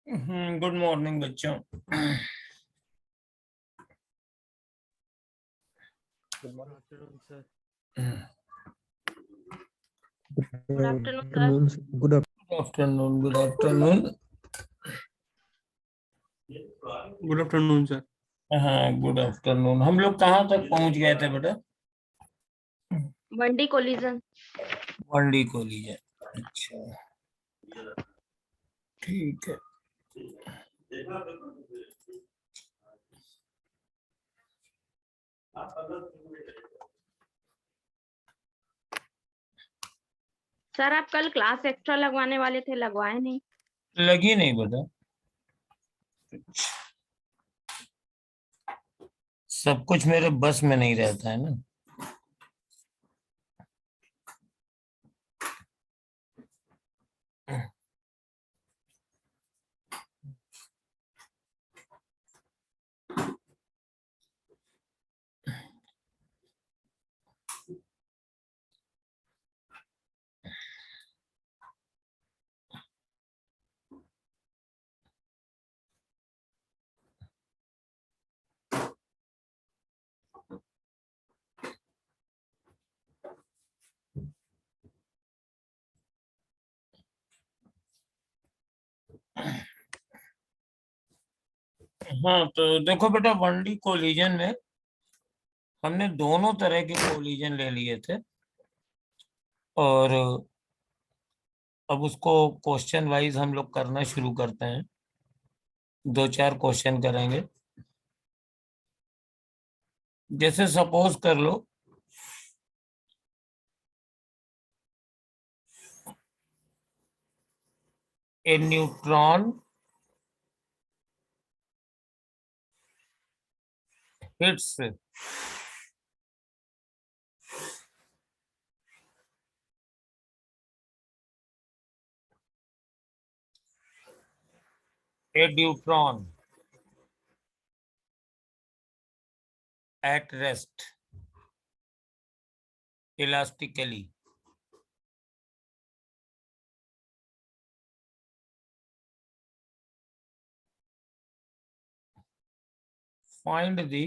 Good morning बच्चों। Good afternoon sir. Good afternoon sir. Good afternoon. Good afternoon. Good afternoon sir. हाँ, good afternoon. हम लोग कहाँ तक पहुंच गए थे बेटा? मंडी कोलिजन। मंडी कोलिजन। अच्छा, ठीक है। सर आप कल क्लास एक्स्ट्रा लगवाने वाले थे, लगवाए नहीं? लगी नहीं बेटा, सब कुछ मेरे बस में नहीं रहता है ना। हाँ, तो देखो बेटा, मंडी कोलिजन में हमने दोनों तरह के कोलिजन ले लिए थे और अब उसको क्वेश्चन वाइज हम लोग करना शुरू करते हैं। दो चार क्वेश्चन करेंगे। जैसे सपोज कर लो, ए neutron hits a neutron at rest elastically. Find the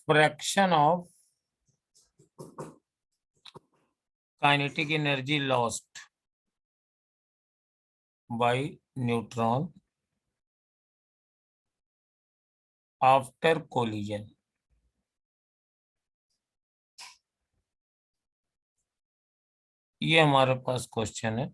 fraction of kinetic energy lost by neutron after collision. ये हमारे पास क्वेश्चन है।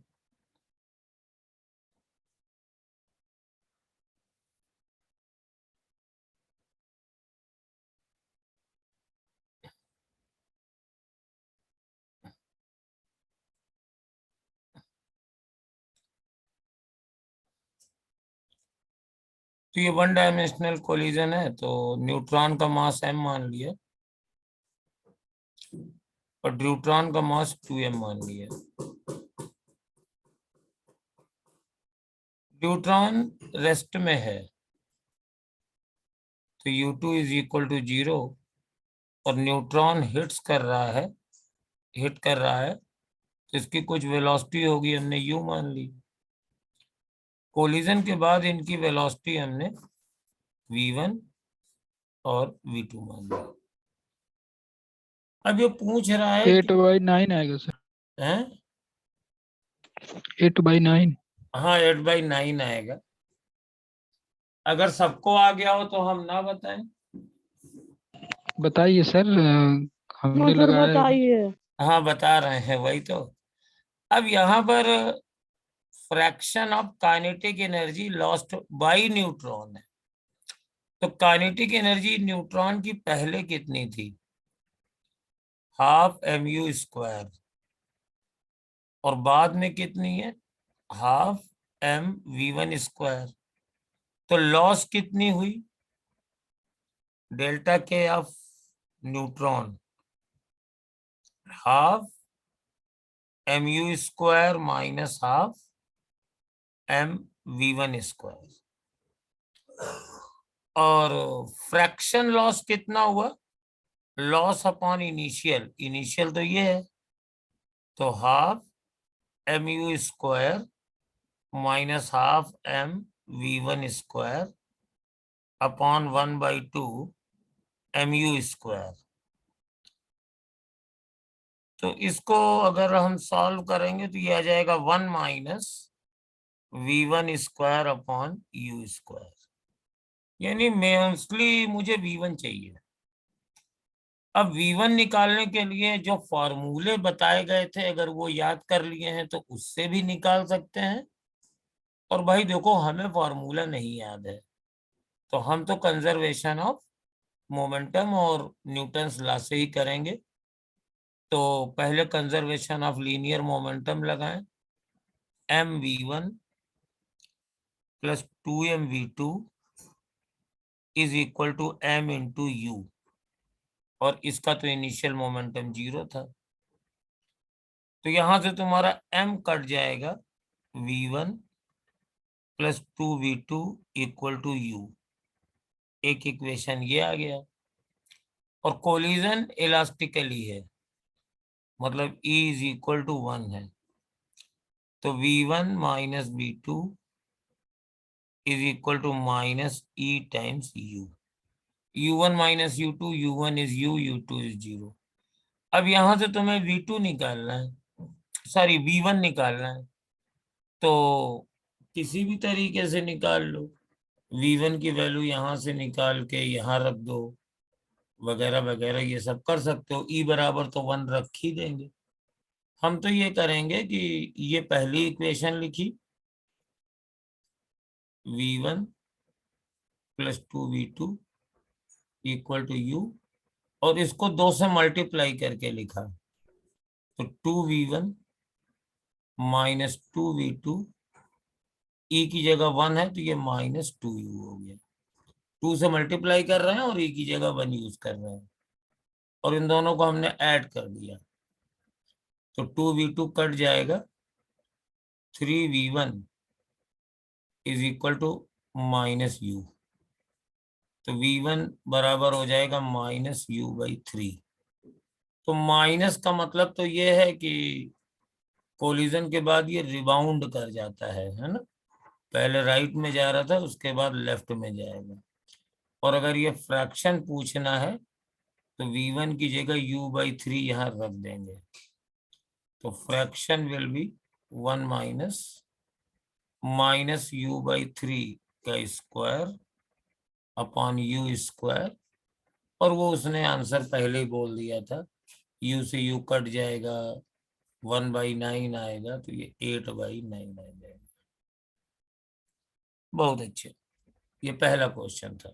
तो ये वन डायमेंशनल कोलिजन है, तो न्यूट्रॉन का मास m मान लिया और न्यूट्रॉन का मास 2m मान लिया। न्यूट्रॉन रेस्ट में है तो U2 इज इक्वल टू 0 और न्यूट्रॉन हिट कर रहा है तो इसकी कुछ वेलोसिटी होगी, हमने u मान ली। कोलिजन के बाद इनकी वेलोसिटी हमने v1 और v2 मान ली। अब ये पूछ रहा है 8/9 आएगा सर। हैं? 8/9। हाँ, 8/9 आएगा। अगर सबको आ गया हो तो हम ना बताएं। बताइए सर, हमने लगाया है। बताइए। हाँ, बता रहे हैं, वही तो। अब यहाँ पर fraction of kinetic energy lost by neutron है, तो काइनेटिक एनर्जी न्यूट्रॉन की पहले कितनी थी? हाफ mu² और बाद में कितनी है? Half mv1²। तो लॉस कितनी हुई? डेल्टा के of neutron half mu² minus half mv1²। और फ्रैक्शन लॉस कितना हुआ? लॉस अपॉन इनिशियल तो ये है, तो half mu square minus half m v1 square upon 1/2 mu square. तो इसको अगर हम सॉल्व करेंगे तो ये आ जाएगा 1 minus v1 square upon u square, यानी मोस्टली मुझे v1 चाहिए। अब v1 निकालने के लिए जो फॉर्मूले बताए गए थे अगर वो याद कर लिए हैं तो उससे भी निकाल सकते हैं। और भाई देखो हमें फॉर्मूला नहीं याद है तो हम तो कंजर्वेशन ऑफ मोमेंटम और न्यूटन्स लॉ से ही करेंगे। तो पहले कंजर्वेशन ऑफ लीनियर मोमेंटम लगाएं, mv1 plus 2mv2 is equal to m into u, और इसका तो इनिशियल मोमेंटम 0 था तो यहां से तुम्हारा m कट जाएगा, v1 plus 2v2 equal to u, एक इक्वेशन ये आ गया। और कोलिजन इलास्टिकली है मतलब E इज इक्वल टू 1 है, तो v1 minus v2 is equal to minus E times u, u1 minus u2, u1 is u, u2 is 0। अब यहां से तुम्हें v2 निकालना है, सॉरी v1 निकालना है, तो किसी भी तरीके से निकाल लो। v1 की वैल्यू यहां से निकाल के यहां रख दो वगैरह वगैरह, ये सब कर सकते हो। E बराबर तो 1 रख ही देंगे। हम तो ये करेंगे कि ये पहली इक्वेशन लिखी v1 plus 2v2 equal to u, और इसको 2 से मल्टीप्लाई करके लिखा, तो 2v1 माइनस 2v2, E की जगह 1 है तो ये माइनस 2u हो गया। 2 से मल्टीप्लाई कर रहे हैं और E की जगह 1 यूज कर रहे हैं, और इन दोनों को हमने ऐड कर दिया तो 2v2 कट जाएगा, 3v1 is equal to minus u, तो v1 बराबर हो जाएगा माइनस u/3। तो माइनस का मतलब तो ये है कि कोलिजन के बाद ये रिबाउंड कर जाता है ना, पहले राइट में जा रहा था उसके बाद लेफ्ट में जाएगा। और अगर ये फ्रैक्शन पूछना है तो v1 की जगह u/3 यहाँ रख देंगे, तो fraction will be 1 minus u/3 का स्क्वायर अपॉन u स्क्वायर, और वो उसने आंसर पहले ही बोल दिया था, u से u कट जाएगा, 1/9 आएगा, तो ये 8/9 आ जाएगा। बहुत अच्छे, ये पहला क्वेश्चन था,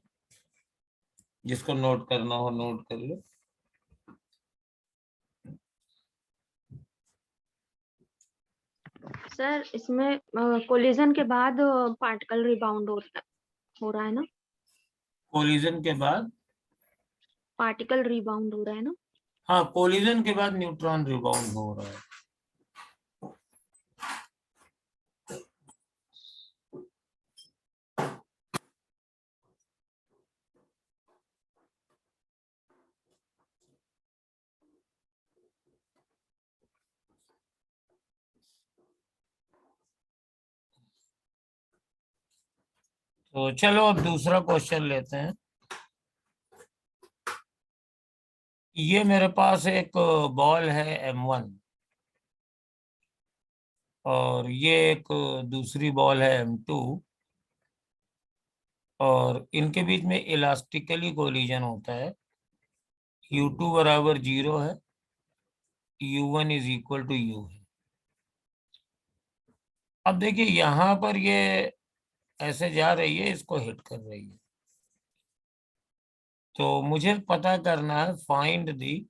जिसको नोट करना हो नोट कर लो। सर इसमें कोलिजन के बाद पार्टिकल रिबाउंड हो रहा है ना? कोलिजन के बाद, पार्टिकल रिबाउंड हो रहा है ना? हाँ कोलिजन के बाद न्यूट्रॉन रिबाउंड हो रहा है। तो चलो अब दूसरा क्वेश्चन लेते हैं। ये मेरे पास एक बॉल है m1 और ये एक दूसरी बॉल है m2, और इनके बीच में इलास्टिकली कोलिजन होता है। u2 बराबर 0 है, u1 is equal to u है। अब देखिए यहां पर ये ऐसे जा रही है, इसको हिट कर रही है, तो मुझे पता करना है find the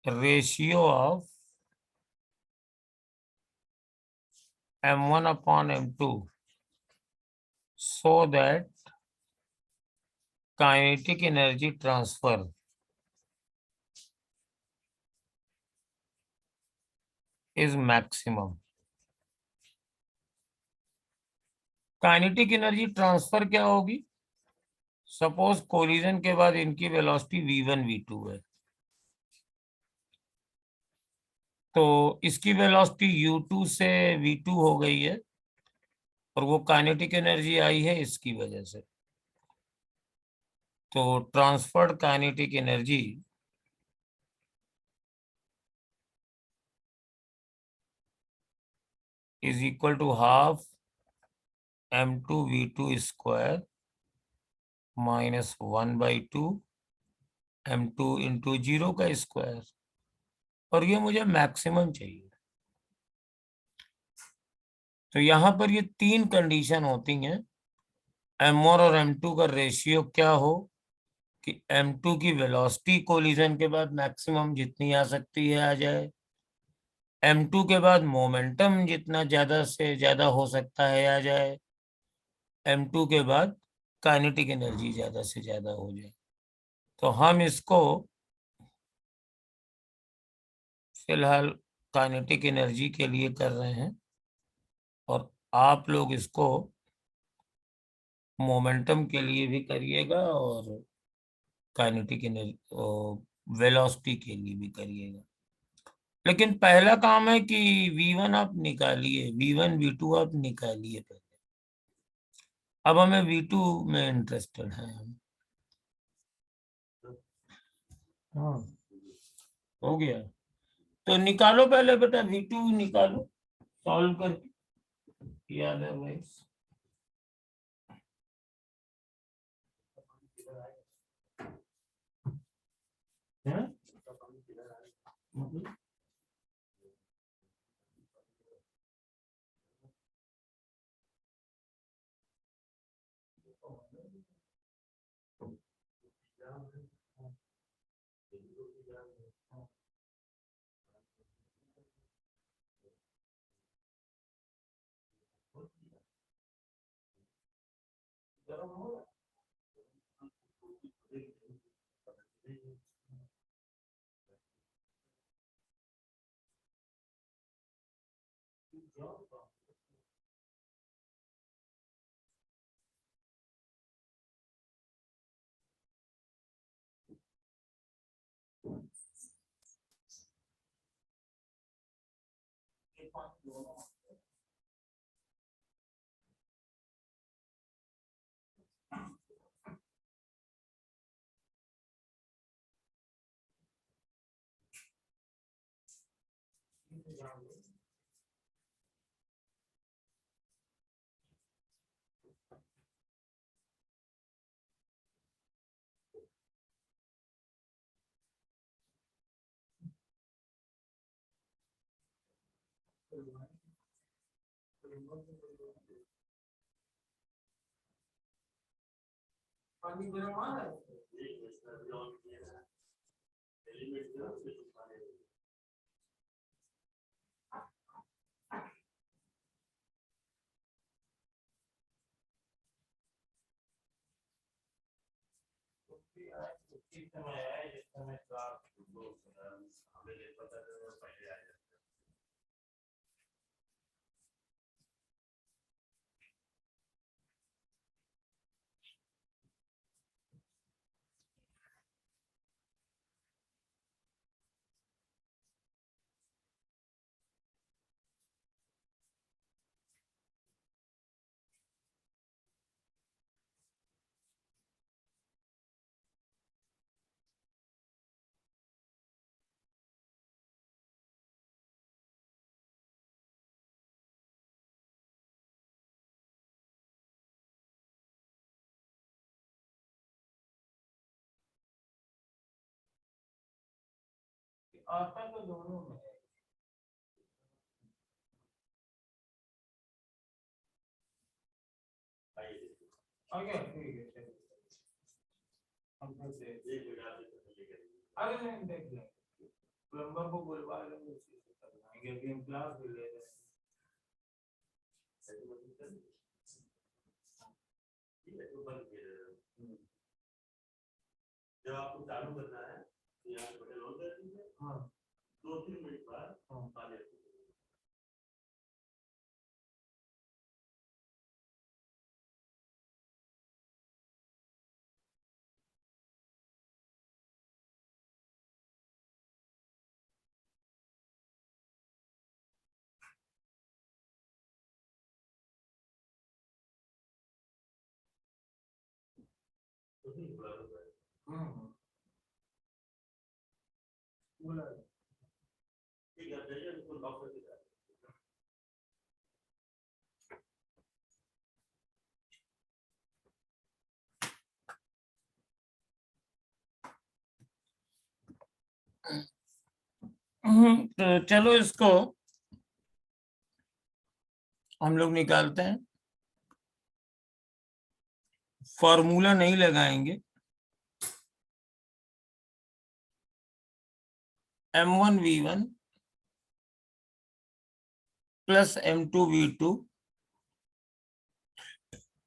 ratio of m1 upon m2 so that kinetic energy transfer is maximum। Kinetic energy transfer क्या होगी? सपोज कोलिजन के बाद इनकी वेलोसिटी v1 v2 है, तो इसकी वेलोसिटी u2 से v2 हो गई है और वो काइनेटिक एनर्जी आई है इसकी वजह से। तो transferred kinetic energy is equal to half m2v2 square minus 1/2 m2 into 0 का स्क्वायर, और ये मुझे मैक्सिमम चाहिए। तो यहाँ पर ये तीन कंडीशन होती हैं, m1 और m2 का रेशियो क्या हो कि m2 की वेलोसिटी कोलिजन के बाद मैक्सिमम जितनी आ सकती है आ जाए, m2 के बाद मोमेंटम जितना ज्यादा से ज्यादा हो सकता है आ जाए, m2 के बाद काइनेटिक एनर्जी ज्यादा से ज्यादा हो जाए। तो हम इसको फिलहाल काइनेटिक एनर्जी के लिए कर रहे हैं और आप लोग इसको मोमेंटम के लिए भी करिएगा और काइनेटिक एनर्जी वेलोसिटी के लिए भी करिएगा। लेकिन पहला काम है कि v1 आप निकालिए, v1 v2 आप निकालिए पहले। अब हमें v2 में इंटरेस्टेड है हम। हाँ, हो गया। तो निकालो पहले बेटा, v2 निकालो सॉल्व करके, याद है भाई। हैं? मतलब पानी गर्म आ रहा है। इस समय है, जिस समय क्लास हमें पता चला पहले आ जाए। आता तो दोनों में है। आगे ठीक है, चलिए। हम फिर से अरे नहीं, देख लेंगे, प्लम्बर को बुलवा लेंगे, उसी से करवाएंगे, अभी हम क्लास भी ले रहे हैं। जब आपको चालू करना है तो यहाँ पे बटन ऑन कर दीजिए। हाँ, 2-3 मिनट बाद आ जाएगा। तो चलो इसको हम लोग निकालते हैं। फॉर्मूला नहीं लगाएंगे। M1V1 plus M2V2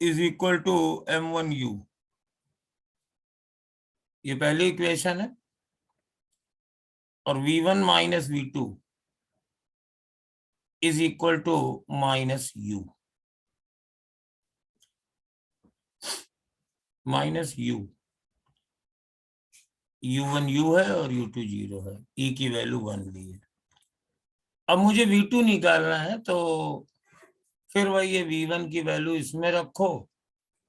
is equal to M1U। ये पहली इक्वेशन है। और V1 minus V2 is equal to minus U। Minus U, U1 U है और U2 0 है। E की वैल्यू 1 ली है। अब मुझे V2 निकालना है, तो फिर वही ये V1 की वैल्यू इसमें रखो।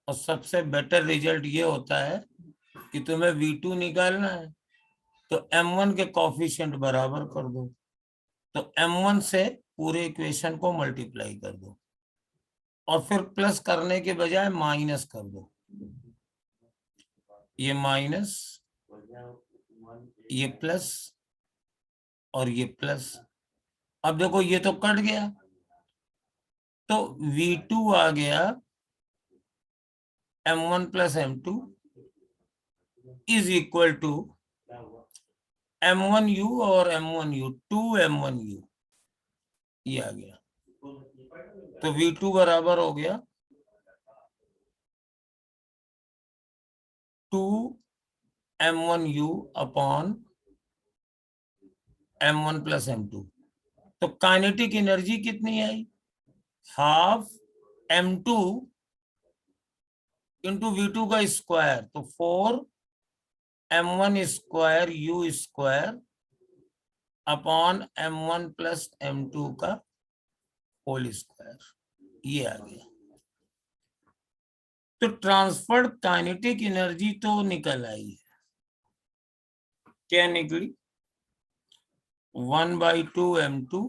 और सबसे बेटर रिजल्ट ये होता है कि तुम्हें V2 निकालना है तो M1 के कोफिशिएंट बराबर कर दो। तो M1 से पूरे इक्वेशन को मल्टीप्लाई कर दो और फिर प्लस करने के बजाय माइनस कर दो। ये माइनस, ये प्लस और ये प्लस। अब देखो ये तो कट गया, तो V2 आ गया M1 plus M2 is equal to M1U और M1U, 2M1U ये आ गया। तो V2 बराबर हो गया 2M1U upon M1 plus M2। तो काइनेटिक एनर्जी कितनी आई? हाफ M2 इंटू V2 का स्क्वायर, तो 4M1 square U square upon M1 plus M2 का होल स्क्वायर। ये आ गया। तो ट्रांसफर्ड काइनेटिक एनर्जी तो निकल आई है। क्या निकली? 1/2 M2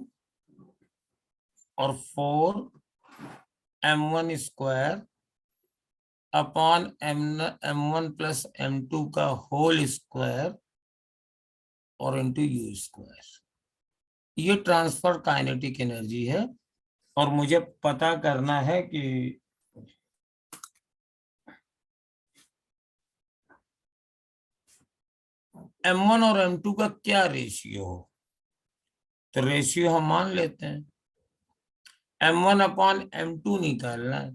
और 4M1 square upon M1 plus M2 का होल स्क्वायर और इंटू U स्क्वायर। ये ट्रांसफर काइनेटिक एनर्जी है। और मुझे पता करना है कि M1 और M2 का क्या रेशियो हो। तो रेशियो हम मान लेते हैं। M1 अपॉन M2 निकालना है,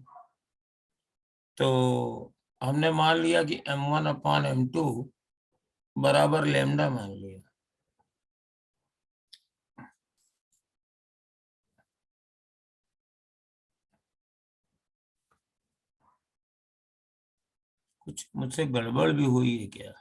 तो हमने मान लिया कि M1 अपॉन M2 बराबर लैम्डा मान लिया। कुछ मुझसे गड़बड़ भी हुई है क्या?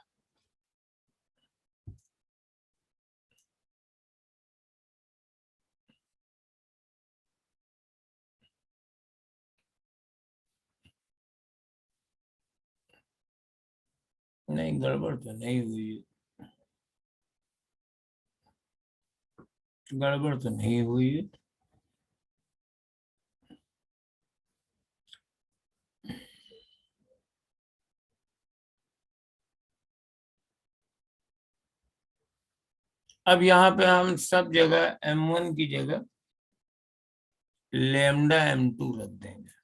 नहीं, गड़बड़ तो नहीं हुई। गड़बड़ तो नहीं हुई है। अब यहाँ पे हम सब जगह M1 की जगह लैम्डा M2 रख देंगे।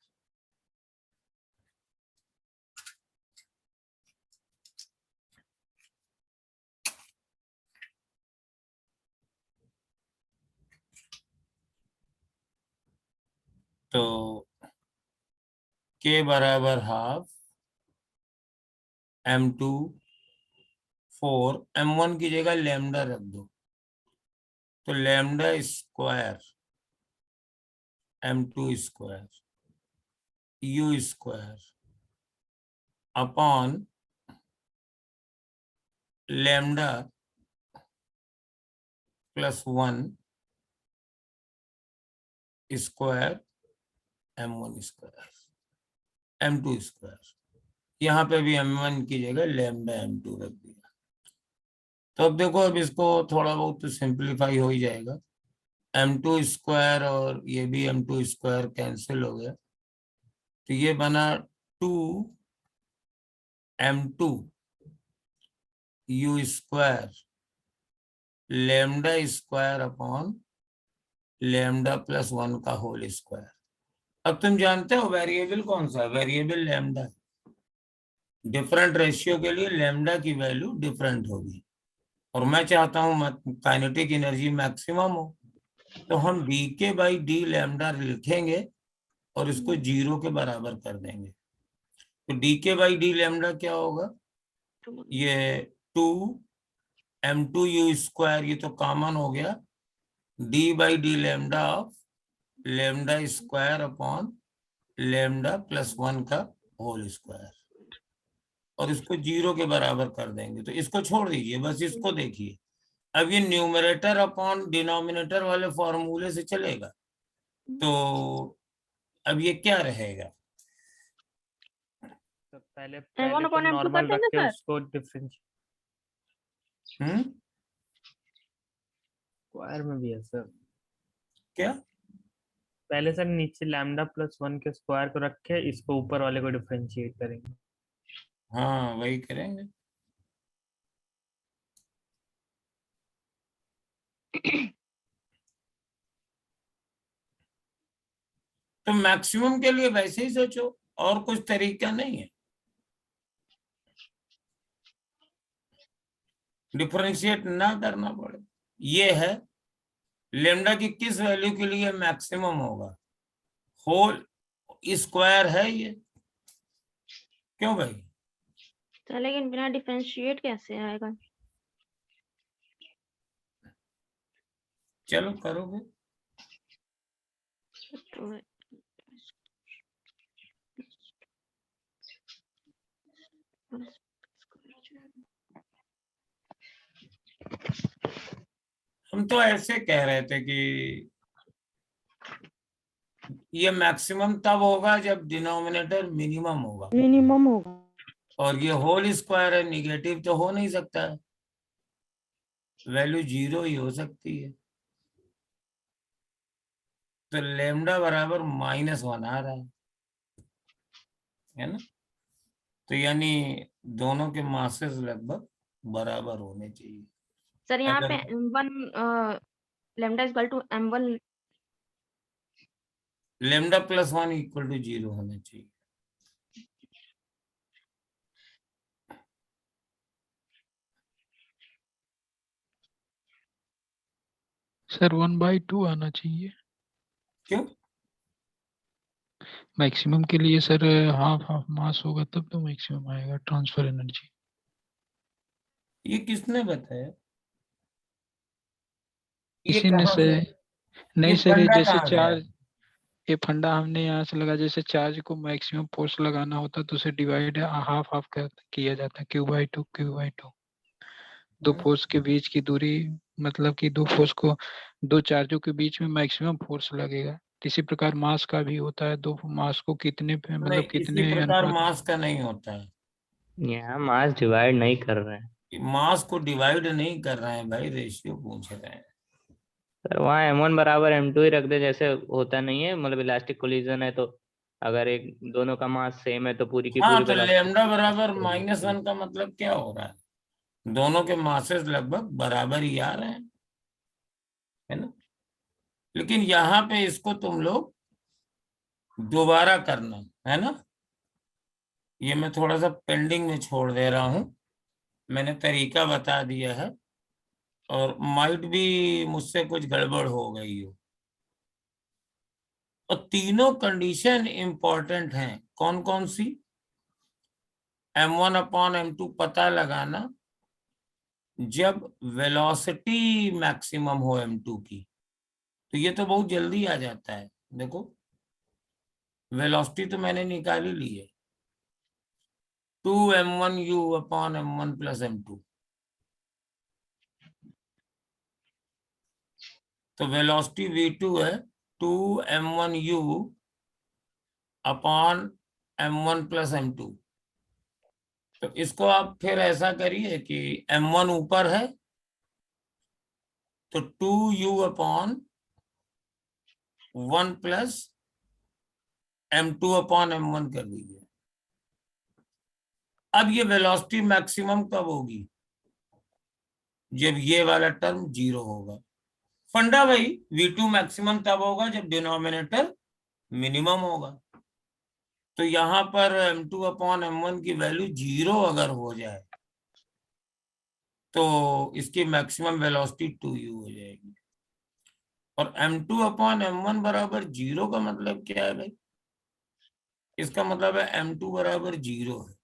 तो K बराबर हाफ M2 4, M1 की जगह लैम्डा रख दो, तो lambda square M2 square U square upon lambda plus 1 square M1 square M2 square. यहाँ पे भी m1 की जगह लैम्डा m2 रख दिया। तो अब देखो, अब इसको थोड़ा बहुत तो सिंप्लीफाई हो ही जाएगा। m2 स्क्वायर और ये भी m2 स्क्वायर कैंसिल हो गया, तो ये बना 2m2 u square lambda square upon lambda plus 1 का होल स्क्वायर। अब तुम जानते हो वेरिएबल कौन सा है? Variable lambda. डिफरेंट रेशियो के लिए लैम्डा की वैल्यू डिफरेंट होगी, और मैं चाहता हूं काइनेटिक एनर्जी मैक्सिमम हो, तो हम डी के बाई डी लैम्डा लिखेंगे और इसको 0 के बराबर कर देंगे। तो डी के बाई डी लैम्डा क्या होगा? ये 2m2u स्क्वायर, ये तो कॉमन हो गया, D by D lambda of lambda square upon lambda plus 1 का होल स्क्वायर, और इसको 0 के बराबर कर देंगे। तो इसको छोड़ दीजिए, बस इसको देखिए। अब ये न्यूमरेटर अपॉन डिनोमिनेटर वाले फॉर्मूले से चलेगा, तो अब ये क्या रहेगा? तो पहले M1 पहले तो upon M2 नॉर्मल करते हैं रख ना के सर? उसको डिफरेंशिएट स्क्वायर में भी है सर। क्या? पहले सर नीचे लैम्डा प्लस 1 के स्क्वायर को रख के इसको ऊपर वाले को डिफरेंशिएट करेंगे। हाँ, वही करेंगे। तो मैक्सिमम के लिए वैसे ही सोचो, और कुछ तरीका नहीं है। डिफरेंशिएट ना करना पड़े। ये है लेमडा की किस वैल्यू के लिए मैक्सिमम होगा? होल स्क्वायर है ये, क्यों भाई? तो लेकिन बिना डिफरेंशिएट कैसे आएगा? चलो करोगे। तो हम तो ऐसे कह रहे थे कि ये मैक्सिमम तब होगा जब डिनोमिनेटर मिनिमम होगा, मिनिमम होगा। और ये होल स्क्वायर है, निगेटिव तो हो नहीं सकता है, वैल्यू 0 ही हो सकती है। तो लेमडा बराबर -1 आ रहा है ना? तो यानी दोनों के मासेस लगभग बराबर होने चाहिए। सर यहाँ पे अगर m1 lambda is equal to m1 lambda plus 1 equal to 0 होना चाहिए। सर 1/2 आना चाहिए क्यों? मैक्सिमम के लिए सर। हाफ हाफ मास होगा तब तो मैक्सिमम आएगा ट्रांसफर एनर्जी। ये किसने बताया? ये इसी ने कहाँ से से? ये नहीं सर, ये फंडा जैसे कहाँ गया? चार्ज, ये फंडा हमने यहाँ से लगा, जैसे चार्ज को मैक्सिमम फोर्स लगाना होता तो उसे डिवाइड हाफ हाफ किया जाता है, Q/2 Q/2। दो फोर्स के बीच की दूरी, मतलब कि दो फोर्स को, दो चार्जों के बीच में मैक्सिमम फोर्स लगेगा। इसी प्रकार मास का भी होता है, दो मास को कितने पे, नहीं, मतलब इसी कितने प्रकार अनुपात में। मास का नहीं होता है। यहाँ मास डिवाइड नहीं कर रहे हैं मास को डिवाइड नहीं कर रहे हैं भाई, रेशियो पूछ रहे हैं। सर। वहाँ m1 बराबर m2 ही रख दे, जैसे होता नहीं है, मतलब इलास्टिक कोलिजन है तो अगर एक दोनों का मास सेम है तो पूरी की हाँ, पूरी तो लेमडा बराबर वेलोसिटी। -1 का मतलब क्या हो रहा है? दोनों के मासेस लगभग बराबर ही आ रहे हैं, है ना? लेकिन यहाँ पे इसको तुम लोग दोबारा करना है ना। ये मैं थोड़ा सा पेंडिंग में छोड़ दे रहा हूँ, मैंने तरीका बता दिया है, और माइट भी मुझसे कुछ गड़बड़ हो गई हो। और तीनों कंडीशन इंपॉर्टेंट हैं। कौन कौन सी? m1/m2 पता लगाना जब वेलोसिटी मैक्सिमम हो m2 की, तो ये तो बहुत जल्दी आ जाता है। देखो, वेलोसिटी तो मैंने निकाल ही ली है, 2m1u/m1 + m2। तो वेलोसिटी v2 है 2m1u/m1 + m2। तो इसको आप फिर ऐसा करिए कि m1 ऊपर है तो 2u upon 1 plus m2 upon m1 कर दीजिए। अब ये वेलोसिटी मैक्सिमम कब होगी? जब ये वाला टर्म 0 होगा। फंडा भाई v2 मैक्सिमम तब होगा जब डिनोमिनेटर मिनिमम होगा। तो यहाँ पर m2 अपॉन m1 की वैल्यू 0 अगर हो जाए तो इसकी मैक्सिमम वेलोसिटी 2u हो जाएगी। और m2 अपॉन m1 बराबर 0 का मतलब क्या है भाई? इसका मतलब है m2 बराबर 0 है,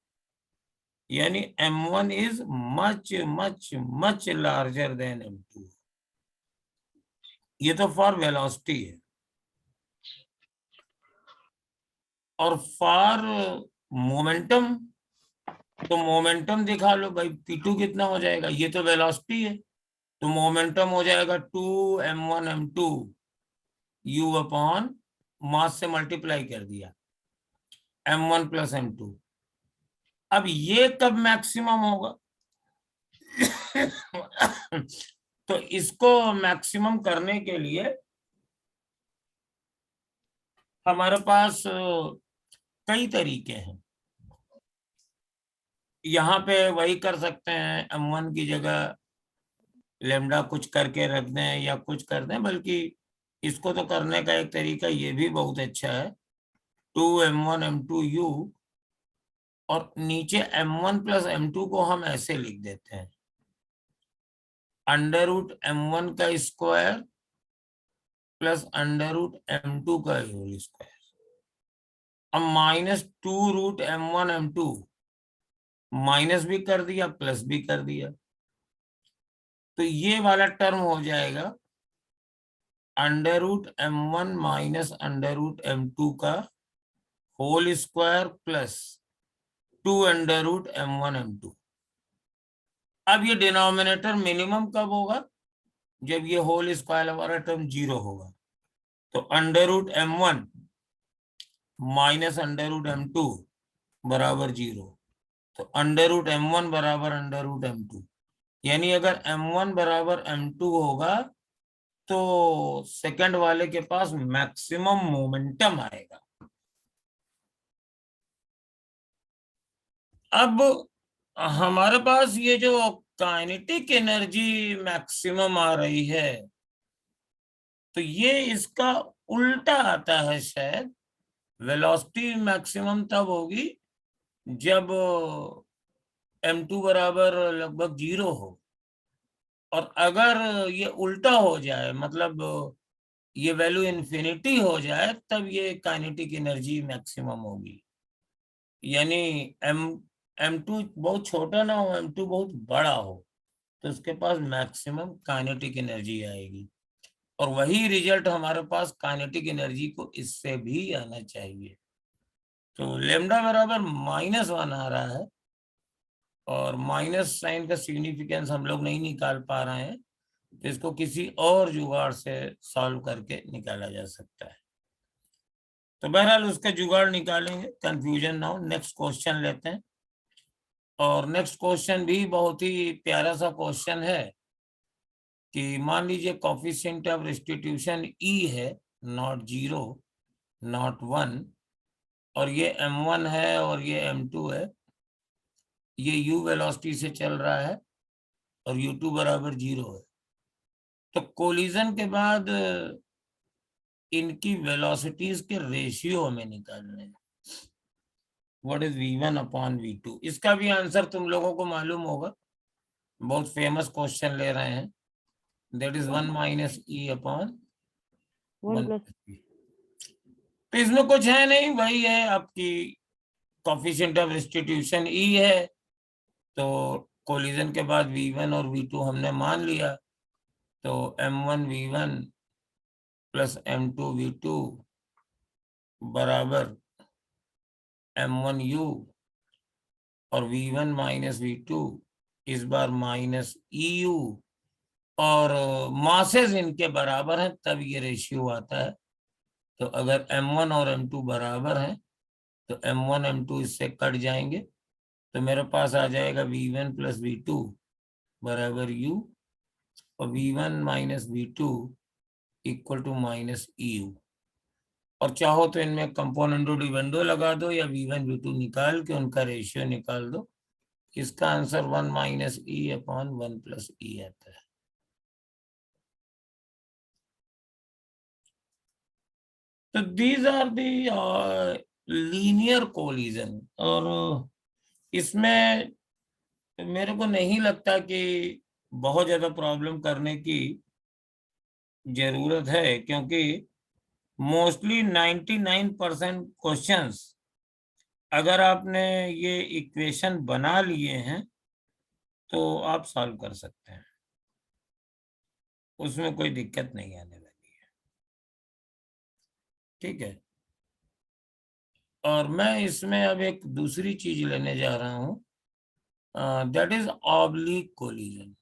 यानी m1 is much much much larger than m2। ये तो फॉर वेलोसिटी है। और फॉर मोमेंटम, तो मोमेंटम दिखा लो भाई, p2 कितना हो जाएगा? ये तो वेलोसिटी है, तो मोमेंटम हो जाएगा 2m1 m2 u upon mass से मल्टीप्लाई कर दिया m1 प्लस m2। अब ये कब मैक्सिमम होगा? तो इसको मैक्सिमम करने के लिए हमारे पास कई तरीके हैं। यहाँ पे वही कर सकते हैं, m1 की जगह लेमडा कुछ करके रख दें या कुछ कर दें, बल्कि इसको तो करने का एक तरीका ये भी बहुत अच्छा है, 2m1 m2u, और नीचे m1 प्लस m2 को हम ऐसे लिख देते हैं, अंडर रूट m1 का square plus under root m2 का होल स्क्वायर। अब -2√m1 m2 माइनस भी कर दिया प्लस भी कर दिया, तो ये वाला टर्म हो जाएगा √m1 माइनस √m2 का whole square plus 2√m1 m2। अब ये डिनोमिनेटर मिनिमम कब होगा? जब ये होल स्क्वायर वाला टर्म 0 होगा। तो √m1 माइनस √m2 बराबर 0, तो √m1 बराबर √m2, यानी अगर m1 बराबर m2 होगा तो सेकंड वाले के पास मैक्सिमम मोमेंटम आएगा। अब हमारे पास ये जो काइनेटिक एनर्जी मैक्सिमम आ रही है, तो ये इसका उल्टा आता है शायद। वेलोसिटी मैक्सिमम तब होगी जब m2 बराबर लगभग 0 हो, और अगर ये उल्टा हो जाए, मतलब ये वैल्यू इन्फिनिटी हो जाए, तब ये काइनेटिक एनर्जी मैक्सिमम होगी। यानी m2 बहुत छोटा ना हो, m2 बहुत बड़ा हो, तो उसके पास मैक्सिमम काइनेटिक एनर्जी आएगी। और वही रिजल्ट हमारे पास काइनेटिक एनर्जी को इससे भी आना चाहिए। तो लेमडा बराबर -1 आ रहा है, और माइनस साइन का सिग्निफिकेंस हम लोग नहीं निकाल पा रहे हैं, तो इसको किसी और जुगाड़ से सॉल्व करके निकाला जा सकता है। तो बहरहाल उसका जुगाड़ निकालेंगे, कंफ्यूजन ना हो। नेक्स्ट क्वेश्चन लेते हैं, और नेक्स्ट क्वेश्चन भी बहुत ही प्यारा सा क्वेश्चन है कि मान लीजिए कोफिशिएंट ऑफ रेस्टिट्यूशन E है, नॉट 0 नॉट 1, और ये m1 है और ये m2 है, ये u वेलोसिटी से चल रहा है और u2 बराबर 0 है। तो कोलिजन के बाद इनकी वेलोसिटीज के रेशियो हमें निकालने हैं। What is v1 upon v2? इसका भी आंसर तुम लोगों को मालूम होगा, बहुत फेमस क्वेश्चन ले रहे हैं, that is 1 minus e upon 1 p। तो इसमें कुछ है नहीं, वही है आपकी कोफिशिएंट ऑफ रेस्टिट्यूशन E है, तो कोलिजन के बाद v1 और v2 हमने मान लिया, तो m1 v1 plus m2 v2 बराबर m1 u, और v1 माइनस v2 इस बार माइनस EU, और मासेस इनके बराबर हैं तब ये रेशियो आता है। तो अगर m1 और m2 बराबर हैं तो m1 m2 इससे कट जाएंगे, तो मेरे पास आ जाएगा V1 प्लस V2 बराबर U, और V1 minus V2 equal to minus EU। और चाहो तो इनमें कंपोनेंटो डिविडेंडो लगा दो या V1 V2 निकाल के उनका रेशियो निकाल दो। इसका answer 1 minus E upon 1 plus E आता है। तो these are the linear collision, और इसमें मेरे को नहीं लगता कि बहुत ज्यादा प्रॉब्लम करने की जरूरत है, क्योंकि मोस्टली 99% क्वेश्चंस अगर आपने ये इक्वेशन बना लिए हैं तो आप सॉल्व कर सकते हैं, उसमें कोई दिक्कत नहीं आने वाली है। ठीक है, और मैं इसमें अब एक दूसरी चीज लेने जा रहा हूं, दैट इज ऑब्लिक कोलिजन।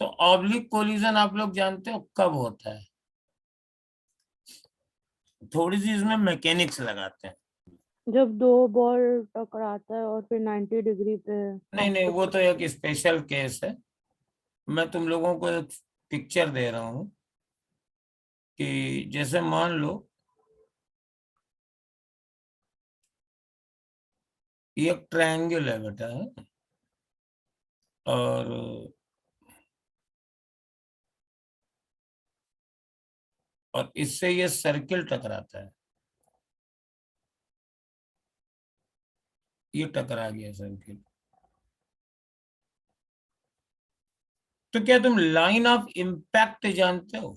तो ऑब्लिक कोलिजन आप लोग जानते हो कब होता है? थोड़ी सी इसमें मैकेनिक्स लगाते हैं। जब दो बॉल टकराता है और फिर 90 डिग्री पे नहीं नहीं, वो तो एक स्पेशल केस है। मैं तुम लोगों को एक पिक्चर दे रहा हूं कि जैसे मान लो ये एक ट्रायंगल है बेटा, है, और इससे ये सर्किल टकराता है, ये टकरा गया सर्किल। तो क्या तुम लाइन ऑफ इम्पैक्ट जानते हो?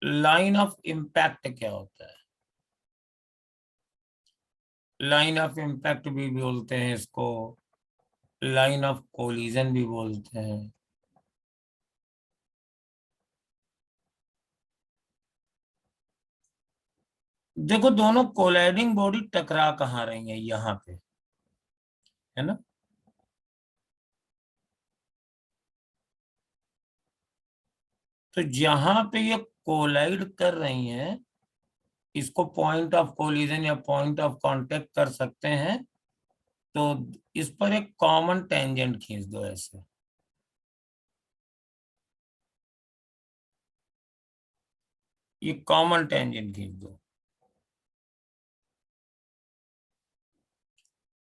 लाइन ऑफ इम्पैक्ट क्या होता है? लाइन ऑफ इम्पैक्ट भी बोलते हैं इसको, लाइन ऑफ कोलिजन भी बोलते हैं। देखो दोनों कोलाइडिंग बॉडी टकरा कहाँ रही है, यहाँ पे, है ना? तो जहां पे ये कोलाइड कर रही हैं इसको पॉइंट ऑफ कोलिजन या पॉइंट ऑफ कांटेक्ट कर सकते हैं। तो इस पर एक कॉमन टेंजेंट खींच दो ऐसे, ये कॉमन टेंजेंट खींच दो,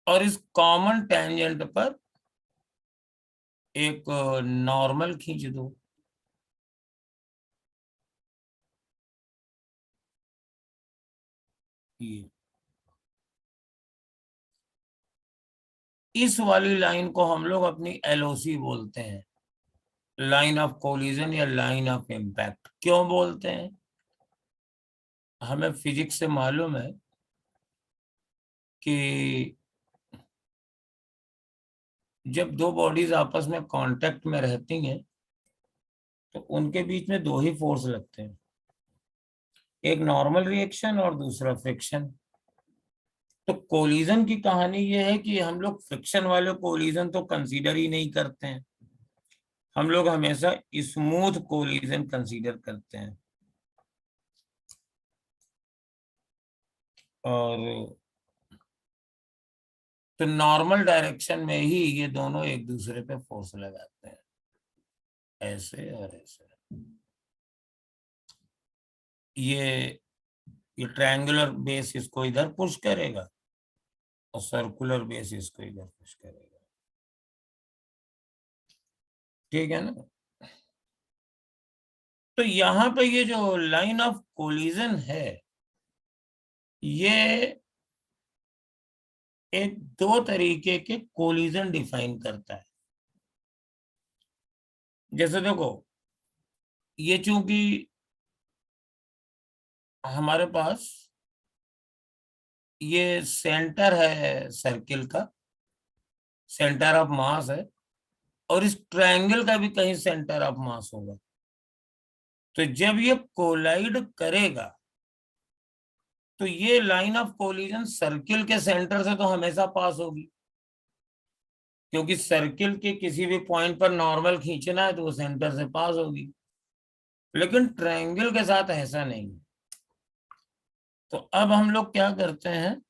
और इस कॉमन टेंजेंट पर एक नॉर्मल खींच दो। ये इस वाली लाइन को हम लोग अपनी LOC बोलते हैं, लाइन ऑफ कोलिजन या लाइन ऑफ इम्पैक्ट। क्यों बोलते हैं? हमें फिजिक्स से मालूम है कि जब दो बॉडीज आपस में कांटेक्ट में रहती हैं तो उनके बीच में दो ही फोर्स लगते हैं, एक नॉर्मल रिएक्शन और दूसरा फ्रिक्शन। तो कोलिजन की कहानी ये है कि हम लोग फ्रिक्शन वाले कोलिजन तो कंसीडर ही नहीं करते हैं, हम लोग हमेशा स्मूथ कोलिजन कंसीडर करते हैं। और तो नॉर्मल डायरेक्शन में ही ये दोनों एक दूसरे पे फोर्स लगाते हैं, ऐसे और ऐसे। ये ट्रायंगुलर बेस इसको इधर पुश करेगा और सर्कुलर बेस इसको इधर पुश करेगा। ठीक है ना? तो यहाँ पे ये जो लाइन ऑफ कोलिजन है ये एक दो तरीके के कोलिजन डिफाइन करता है। जैसे देखो, ये चूंकि हमारे पास ये सेंटर है सर्किल का, सेंटर ऑफ मास है, और इस ट्रायंगल का भी कहीं सेंटर ऑफ मास होगा। तो जब ये कोलाइड करेगा तो ये लाइन ऑफ कोलिजन सर्किल के सेंटर से तो हमेशा पास होगी, क्योंकि सर्किल के किसी भी पॉइंट पर नॉर्मल खींचना है तो वो सेंटर से पास होगी। लेकिन ट्रायंगल के साथ ऐसा नहीं है, तो अब हम लोग क्या करते हैं,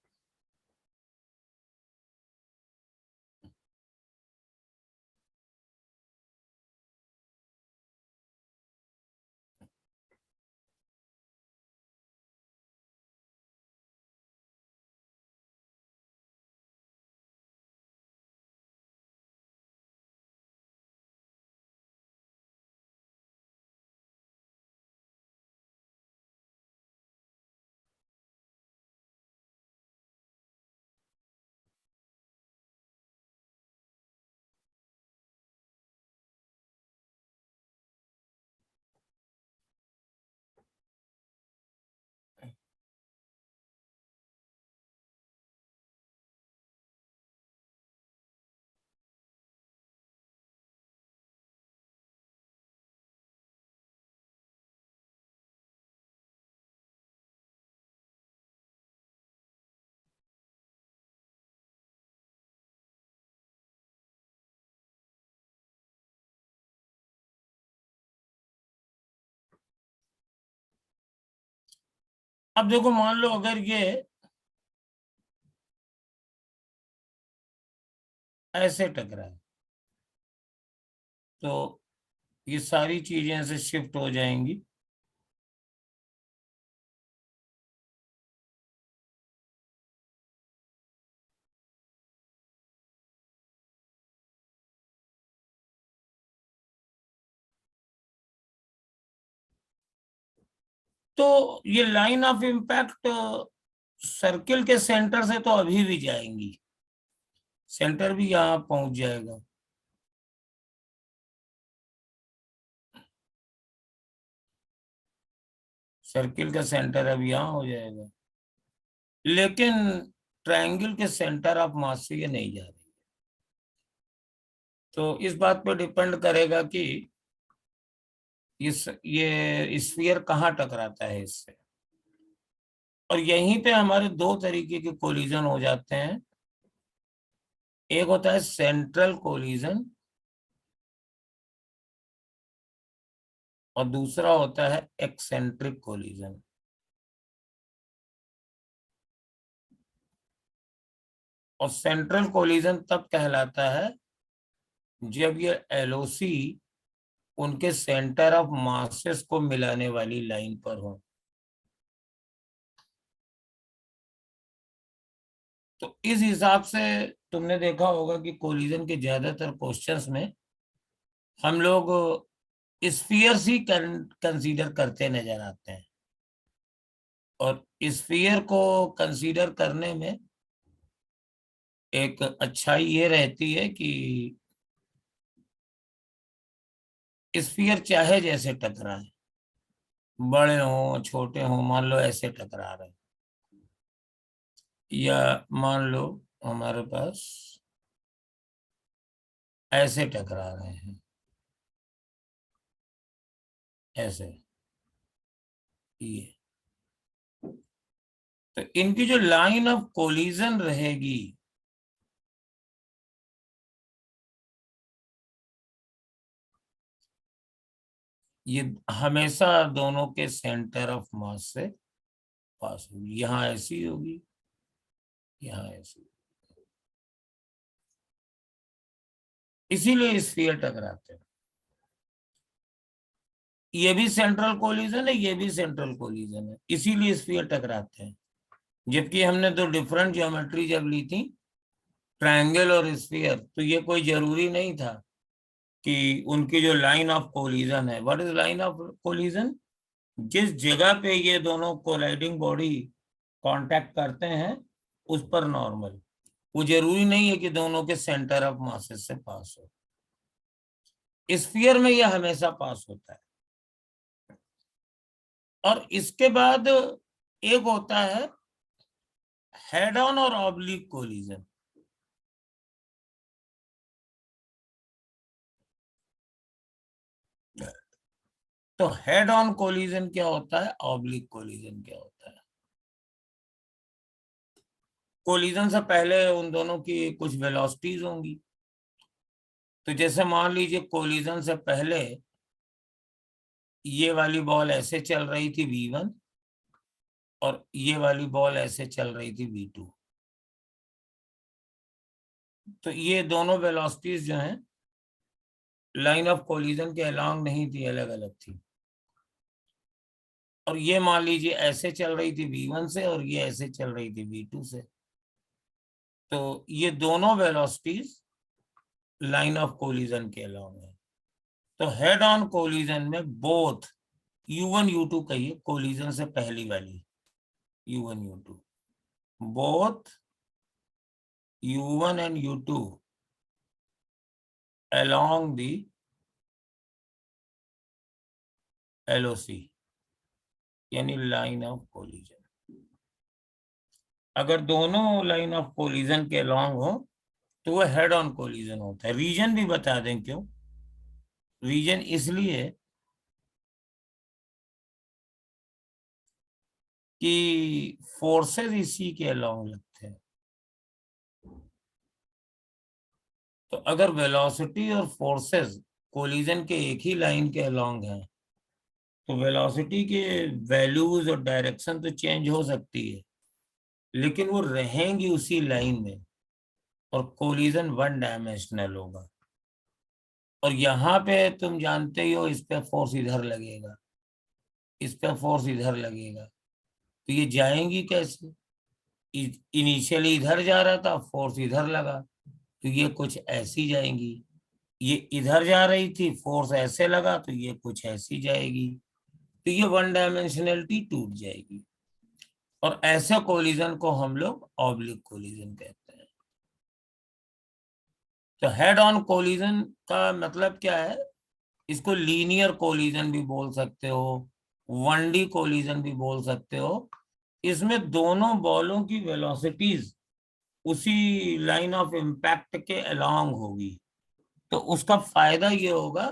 अब देखो मान लो अगर ये ऐसे टकराए तो ये सारी चीजें ऐसे शिफ्ट हो जाएंगी। तो ये लाइन ऑफ इम्पैक्ट सर्किल के सेंटर से तो अभी भी जाएंगी, सेंटर भी यहाँ पहुंच जाएगा। सर्किल का सेंटर अब यहाँ हो जाएगा, लेकिन ट्रायंगल के सेंटर ऑफ मास से ये नहीं जा रही। तो इस बात पर डिपेंड करेगा कि ये स्फीयर कहाँ टकराता है इससे। और यहीं पे हमारे दो तरीके के कोलिजन हो जाते हैं। एक होता है सेंट्रल कोलिजन और दूसरा होता है एक्सेंट्रिक कोलिजन। और सेंट्रल कोलिजन तब कहलाता है जब ये एलओसी उनके सेंटर ऑफ मासेस को मिलाने वाली लाइन पर हो। तो इस हिसाब से तुमने देखा होगा कि कोलिजन के ज्यादातर क्वेश्चंस में हम लोग स्फीयर्स ही कंसीडर करते नजर आते हैं। और स्फीयर को कंसीडर करने में एक अच्छाई ये रहती है कि स्फीयर चाहे जैसे टकराए, बड़े हो छोटे हो, मान लो ऐसे टकरा रहे, या मान लो हमारे पास ऐसे टकरा रहे हैं, ऐसे, ये तो इनकी जो लाइन ऑफ कोलिजन रहेगी ये हमेशा दोनों के सेंटर ऑफ मास से पास होगी। यहाँ ऐसी होगी, यहाँ ऐसी, इसीलिए स्फीयर टकराते हैं। ये भी सेंट्रल कोलिजन है, ये भी सेंट्रल कोलिजन है, इसीलिए स्फीयर टकराते हैं। जबकि हमने दो डिफरेंट ज्योमेट्री जब ली थी, ट्रायंगल और स्फीयर, तो ये कोई जरूरी नहीं था कि उनकी जो लाइन ऑफ कोलिजन है, what is line of collision, जिस जगह पे ये दोनों कोलाइडिंग बॉडी कांटेक्ट करते हैं उस पर नॉर्मल, वो जरूरी नहीं है कि दोनों के सेंटर ऑफ मासेस से पास हो। स्फीयर में यह हमेशा पास होता है। और इसके बाद एक होता है हेड ऑन और ऑब्लिक कोलिजन। तो हेड ऑन कोलिजन क्या होता है, ऑब्लिक कोलिजन क्या होता है। कोलिजन से पहले उन दोनों की कुछ वेलोसिटीज होंगी। तो जैसे मान लीजिए कोलिजन से पहले ये वाली बॉल ऐसे चल रही थी v1, और ये वाली बॉल ऐसे चल रही थी v2। तो ये दोनों वेलोसिटीज जो हैं लाइन ऑफ कोलिजन के अलोंग नहीं थी, अलग अलग थी। और ये मान लीजिए ऐसे चल रही थी v1 से और ये ऐसे चल रही थी v2 से। तो ये दोनों वेलोसिटीज लाइन ऑफ कोलिजन के अलोंग है। तो हेड ऑन कोलिजन में बोथ u1 u2 कहिए, कोलिजन से पहली वाली u1 u2, both u1 and u2 along the LOC यानी लाइन ऑफ कोलिजन। अगर दोनों लाइन ऑफ कोलिजन के अलोंग हो तो वह हेड ऑन कोलिजन होता है। रीजन भी बता दें क्यों। रीजन इसलिए कि फोर्सेस इसी के अलोंग लगते हैं। तो अगर वेलोसिटी और फोर्सेस कोलिजन के एक ही लाइन के अलोंग हैं तो वेलोसिटी के वैल्यूज और डायरेक्शन तो चेंज हो सकती है, लेकिन वो रहेंगी उसी लाइन में और कोलिजन वन डायमेंशनल होगा। और यहाँ पे तुम जानते ही हो इस पे फोर्स इधर लगेगा, इस पे फोर्स इधर लगेगा, तो ये जाएंगी कैसे। इनिशियली इधर जा रहा था, फोर्स इधर लगा, तो ये कुछ ऐसी जाएंगी। ये इधर जा रही थी, फोर्स ऐसे लगा, तो ये कुछ ऐसी जाएगी। तो ये वन डायमेंशनलिटी टूट जाएगी। और ऐसे कोलिजन को हम लोग ऑब्लिक कोलिजन कहते हैं। तो हेड ऑन कोलिजन का मतलब क्या है, इसको लीनियर कोलिजन भी बोल सकते हो, 1D कोलिजन भी बोल सकते हो। इसमें दोनों बॉलों की वेलोसिटीज उसी लाइन ऑफ इम्पैक्ट के अलोंग होगी। तो उसका फायदा ये होगा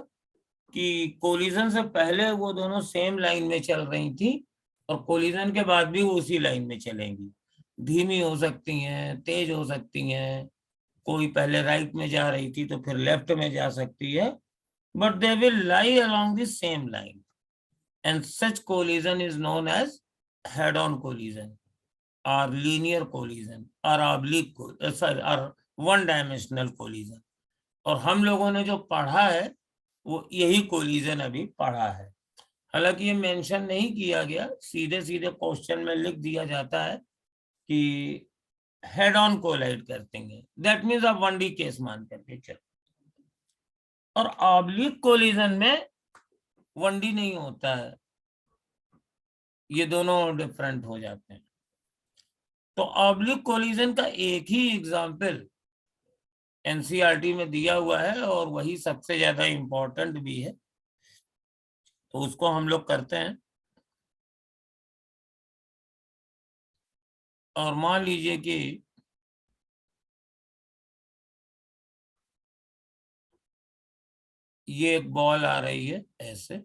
कि कोलिजन से पहले वो दोनों सेम लाइन में चल रही थी और कोलिजन के बाद भी वो उसी लाइन में चलेंगी। धीमी हो सकती हैं, तेज हो सकती हैं, कोई पहले राइट में जा रही थी तो फिर लेफ्ट में जा सकती है, but they will lie along the same line and such collision is known as head-on collision or linear collision or oblique or one-dimensional collision। और हम लोगों ने जो पढ़ा है वो यही कोलिजन अभी पढ़ा है। हालांकि ये मेंशन नहीं किया गया, सीधे सीधे क्वेश्चन में लिख दिया जाता है कि हेड ऑन कोलाइड करते हैं, दैट मीन्स आप 1D केस मान करके चलो। और ऑब्लिक कोलिजन में 1D नहीं होता है, ये दोनों डिफरेंट हो जाते हैं। तो ऑब्लिक कोलिजन का एक ही एग्जाम्पल एनसीईआरटी में दिया हुआ है और वही सबसे ज्यादा इंपॉर्टेंट भी है, तो उसको हम लोग करते हैं। और मान लीजिए कि ये एक बॉल आ रही है ऐसे,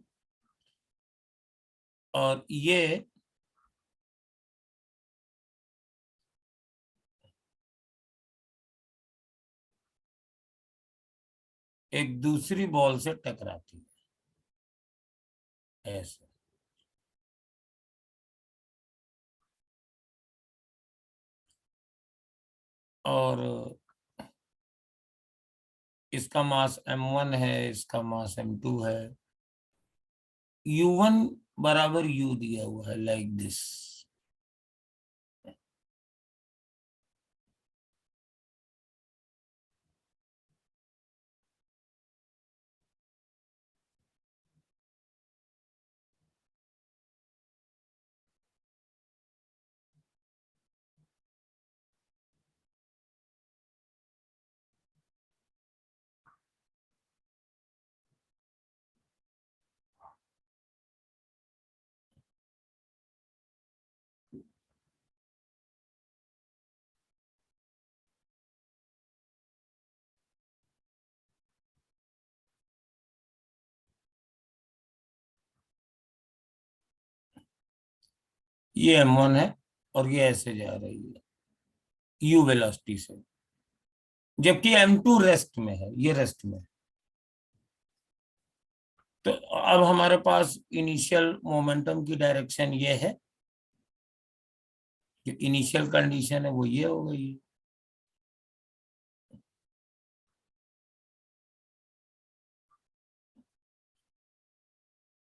और ये एक दूसरी बॉल से टकराती है ऐसे। और इसका मास m1 है, इसका मास m2 है। u1 बराबर u दिया हुआ है लाइक दिस। ये m1 है और ये ऐसे जा रही है u वेलोसिटी से, जबकि m2 रेस्ट में है, ये रेस्ट में है। तो अब हमारे पास इनिशियल मोमेंटम की डायरेक्शन ये है जो इनिशियल कंडीशन है वो ये हो गई है।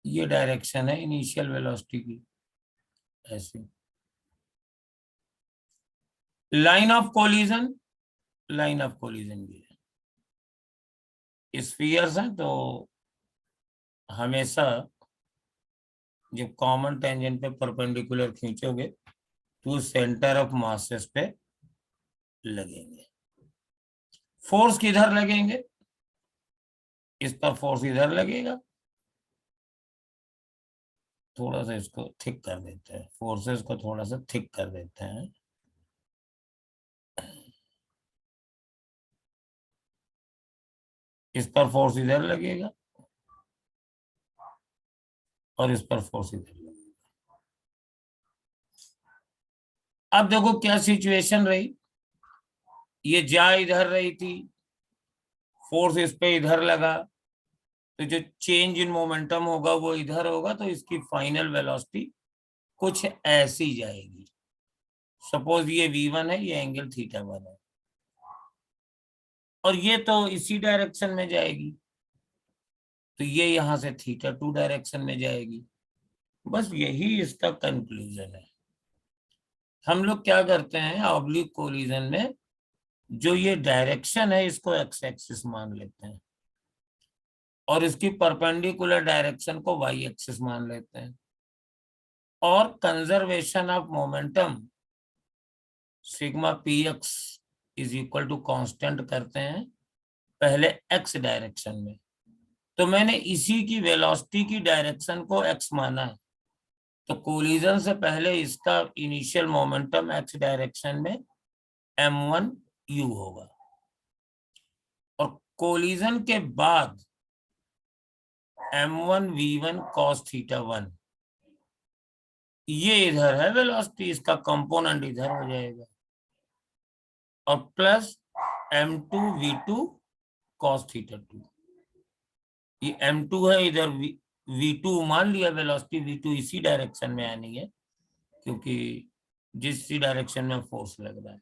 ये डायरेक्शन है इनिशियल वेलोसिटी की। ऐसे line of collision, line of collision ये है। स्फीयर्स हैं तो हमेशा जब कॉमन टेंजेंट पे परपेंडिकुलर खींचोगे तो सेंटर ऑफ मासेस पे लगेंगे। फोर्स किधर लगेंगे? इस पर फोर्स इधर लगेगा। थोड़ा सा इसको थिक कर देते हैं, फोर्सेस को थोड़ा सा थिक कर देते हैं। इस पर फोर्स इधर लगेगा और इस पर फोर्स इधर लगेगा। अब देखो क्या सिचुएशन रही, ये जा इधर रही थी, फोर्स इस पे इधर लगा, तो जो चेंज इन मोमेंटम होगा वो इधर होगा, तो इसकी फाइनल वेलोसिटी कुछ ऐसी जाएगी। सपोज ये v1 है, ये एंगल θ1 है, और ये तो इसी डायरेक्शन में जाएगी, तो ये यहां से θ2 डायरेक्शन में जाएगी। बस यही इसका कंक्लूजन है। हम लोग क्या करते हैं ऑब्लिक कोलिजन में, जो ये डायरेक्शन है इसको एक्स एक्सिस मान लेते हैं और इसकी परपेंडिकुलर डायरेक्शन को वाई एक्सिस मान लेते हैं, और conservation of momentum sigma p x is equal to constant करते हैं पहले एक्स डायरेक्शन में। तो मैंने इसी की वेलोसिटी की डायरेक्शन को एक्स माना है, तो कोलिजन से पहले इसका इनिशियल मोमेंटम एक्स डायरेक्शन में m1 u होगा, और कोलिजन के बाद m1 v1 cos θ1, ये इधर है वेलोसिटी, इसका कंपोनेंट इधर हो जाएगा, और प्लस m2 v2 cos θ2। ये m2 है, इधर v2 मान लिया वेलोसिटी, v2 इसी डायरेक्शन में आनी है क्योंकि जिस डायरेक्शन में फोर्स लग रहा है।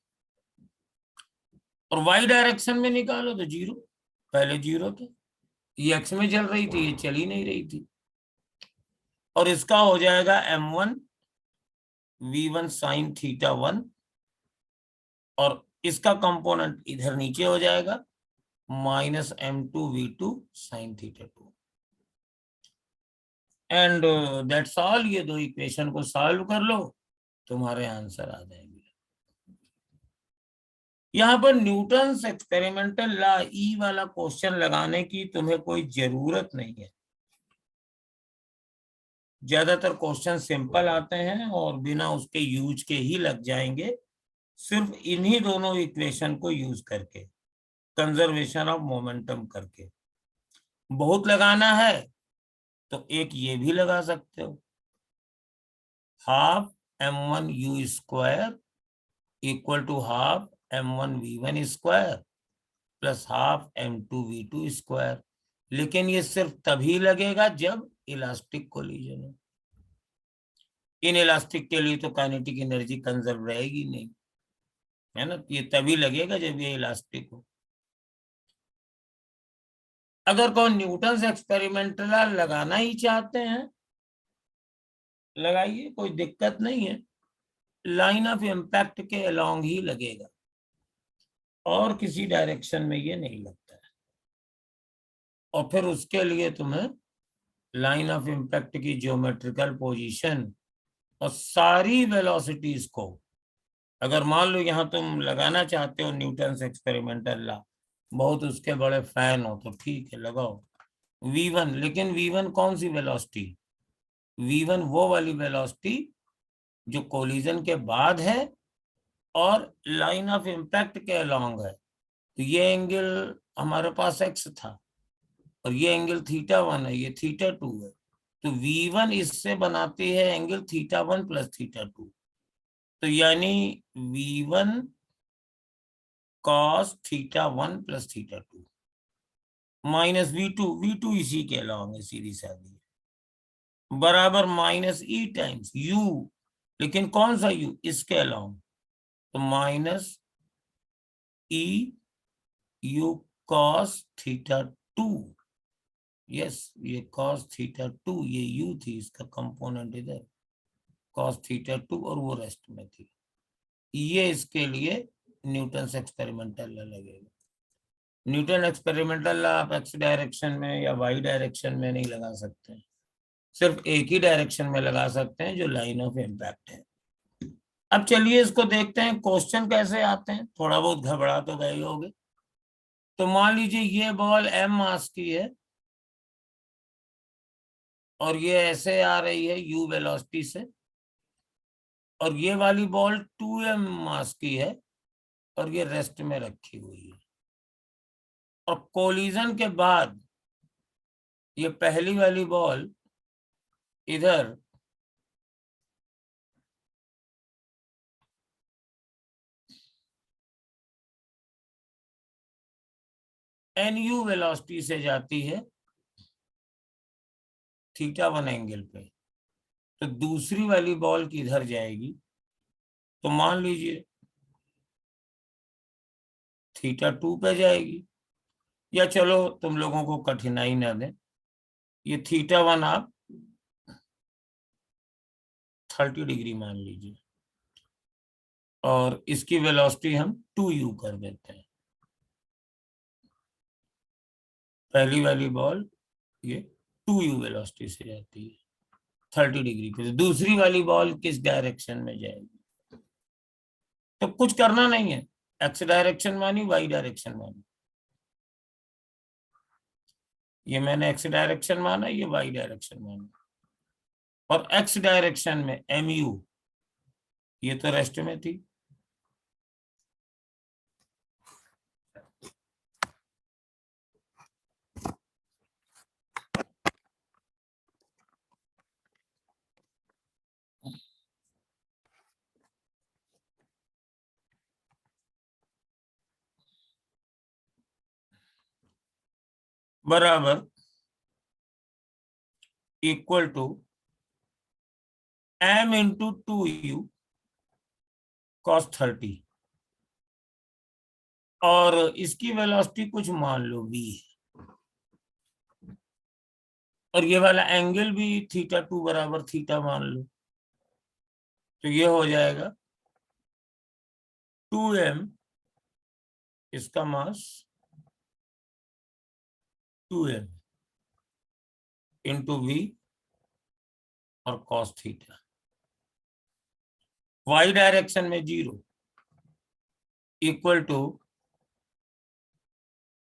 और y डायरेक्शन में निकालो तो जीरो, पहले जीरो थे, ये x में चल रही थी, ये चल ही नहीं रही थी, और इसका हो जाएगा m1 v1 sin θ1, और इसका कंपोनेंट इधर नीचे हो जाएगा minus m2 v2 sin θ2, and that's all. ये दो इक्वेशन को सॉल्व कर लो, तुम्हारे आंसर आ जाएंगे। यहाँ पर न्यूटन्स एक्सपेरिमेंटल लॉ ई वाला क्वेश्चन लगाने की तुम्हें कोई जरूरत नहीं है। ज्यादातर क्वेश्चन सिंपल आते हैं और बिना उसके यूज के ही लग जाएंगे, सिर्फ इन्हीं दोनों इक्वेशन को यूज करके, कंजर्वेशन ऑफ मोमेंटम करके। बहुत लगाना है तो एक ये भी लगा सकते हो, half m1 u square equal to half m1 v1 square plus half m2 v2 square. लेकिन ये सिर्फ तभी लगेगा जब इलास्टिक कोलिजन हो। इन इलास्टिक के लिए तो काइनेटिक एनर्जी कंजर्व रहेगी नहीं, है ना, ये तभी लगेगा जब ये इलास्टिक हो। अगर कौन न्यूटन्स एक्सपेरिमेंटल लगाना ही चाहते हैं लगाइए, कोई दिक्कत नहीं है। लाइन ऑफ इम्पैक्ट के अलोंग ही लगेगा और किसी डायरेक्शन में ये नहीं लगता है। और फिर उसके लिए तुम्हें लाइन ऑफ इम्पैक्ट की ज्योमेट्रिकल पोजीशन और सारी वेलोसिटीज को, अगर मान लो यहाँ तुम लगाना चाहते हो न्यूटन्स एक्सपेरिमेंटल लॉ, बहुत उसके बड़े फैन हो तो ठीक है लगाओ v1, लेकिन v1 कौन सी वेलोसिटी? v1 वो वाली वेलोसिटी जो कोलिजन के बाद है और लाइन ऑफ इम्पैक्ट के अलोंग है। तो ये एंगल हमारे पास x था और ये एंगल θ1 है, ये θ2 है, तो v1 इससे बनाती है एंगल θ1 प्लस θ2, तो यानी v1 cos θ1 plus θ2 minus v2 इसी के अलोंग है, सीधी सादी, बराबर माइनस e टाइम्स u लेकिन कौन सा u? इसके अलावा, तो minus E U cos theta 2। Yes, ये कॉस थीटा 2, ये u थी, इसका कंपोनेंट इधर कॉस थीटा 2 और वो रेस्ट में थी। ये इसके लिए न्यूटन एक्सपेरिमेंटल लॉ लगेगा। न्यूटन एक्सपेरिमेंटल लॉ आप एक्स डायरेक्शन में या वाई डायरेक्शन में नहीं लगा सकते, सिर्फ एक ही डायरेक्शन में लगा सकते हैं, जो लाइन ऑफ इम्पैक्ट है। अब चलिए इसको देखते हैं क्वेश्चन कैसे आते हैं। थोड़ा बहुत घबरा तो गए होगे। तो मान लीजिए ये बॉल m मास की है और ये ऐसे आ रही है u वेलोसिटी से, और ये वाली बॉल 2m मास की है और ये रेस्ट में रखी हुई है। और कोलिजन के बाद ये पहली वाली बॉल इधर nu वेलोसिटी से जाती है θ1 एंगल पे, तो दूसरी वाली बॉल किधर जाएगी? तो मान लीजिए θ2 पे जाएगी, या चलो तुम लोगों को कठिनाई ना दें, ये θ1 आप 30 डिग्री मान लीजिए और इसकी वेलोसिटी हम 2u कर देते हैं। पहली वाली बॉल ये 2u वेलोसिटी से जाती है 30 डिग्री पे, तो दूसरी वाली बॉल किस डायरेक्शन में जाएगी? तो कुछ करना नहीं है, एक्स डायरेक्शन मानी, वाई डायरेक्शन मानी। ये मैंने एक्स डायरेक्शन माना, ये वाई डायरेक्शन माना, और एक्स डायरेक्शन में mu ये तो रेस्ट में थी, बराबर equal to m into 2u cos 30, और इसकी वेलोसिटी कुछ मान लो v है, और ये वाला एंगल भी θ2 बराबर थीटा मान लो, तो ये हो जाएगा 2m, इसका मास 2m इंटू v और cos थीटा। y डायरेक्शन में 0 equal to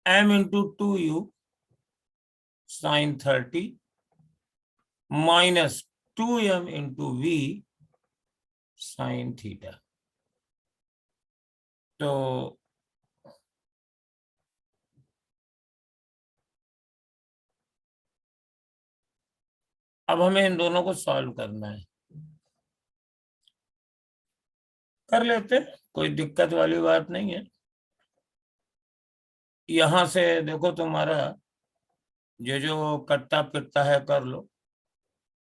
m into 2u sin 30 minus 2m into v sin theta. तो अब हमें इन दोनों को सॉल्व करना है, कर लेते हैं, कोई दिक्कत वाली बात नहीं है। यहां से देखो तुम्हारा जो कटता पिटता है कर लो,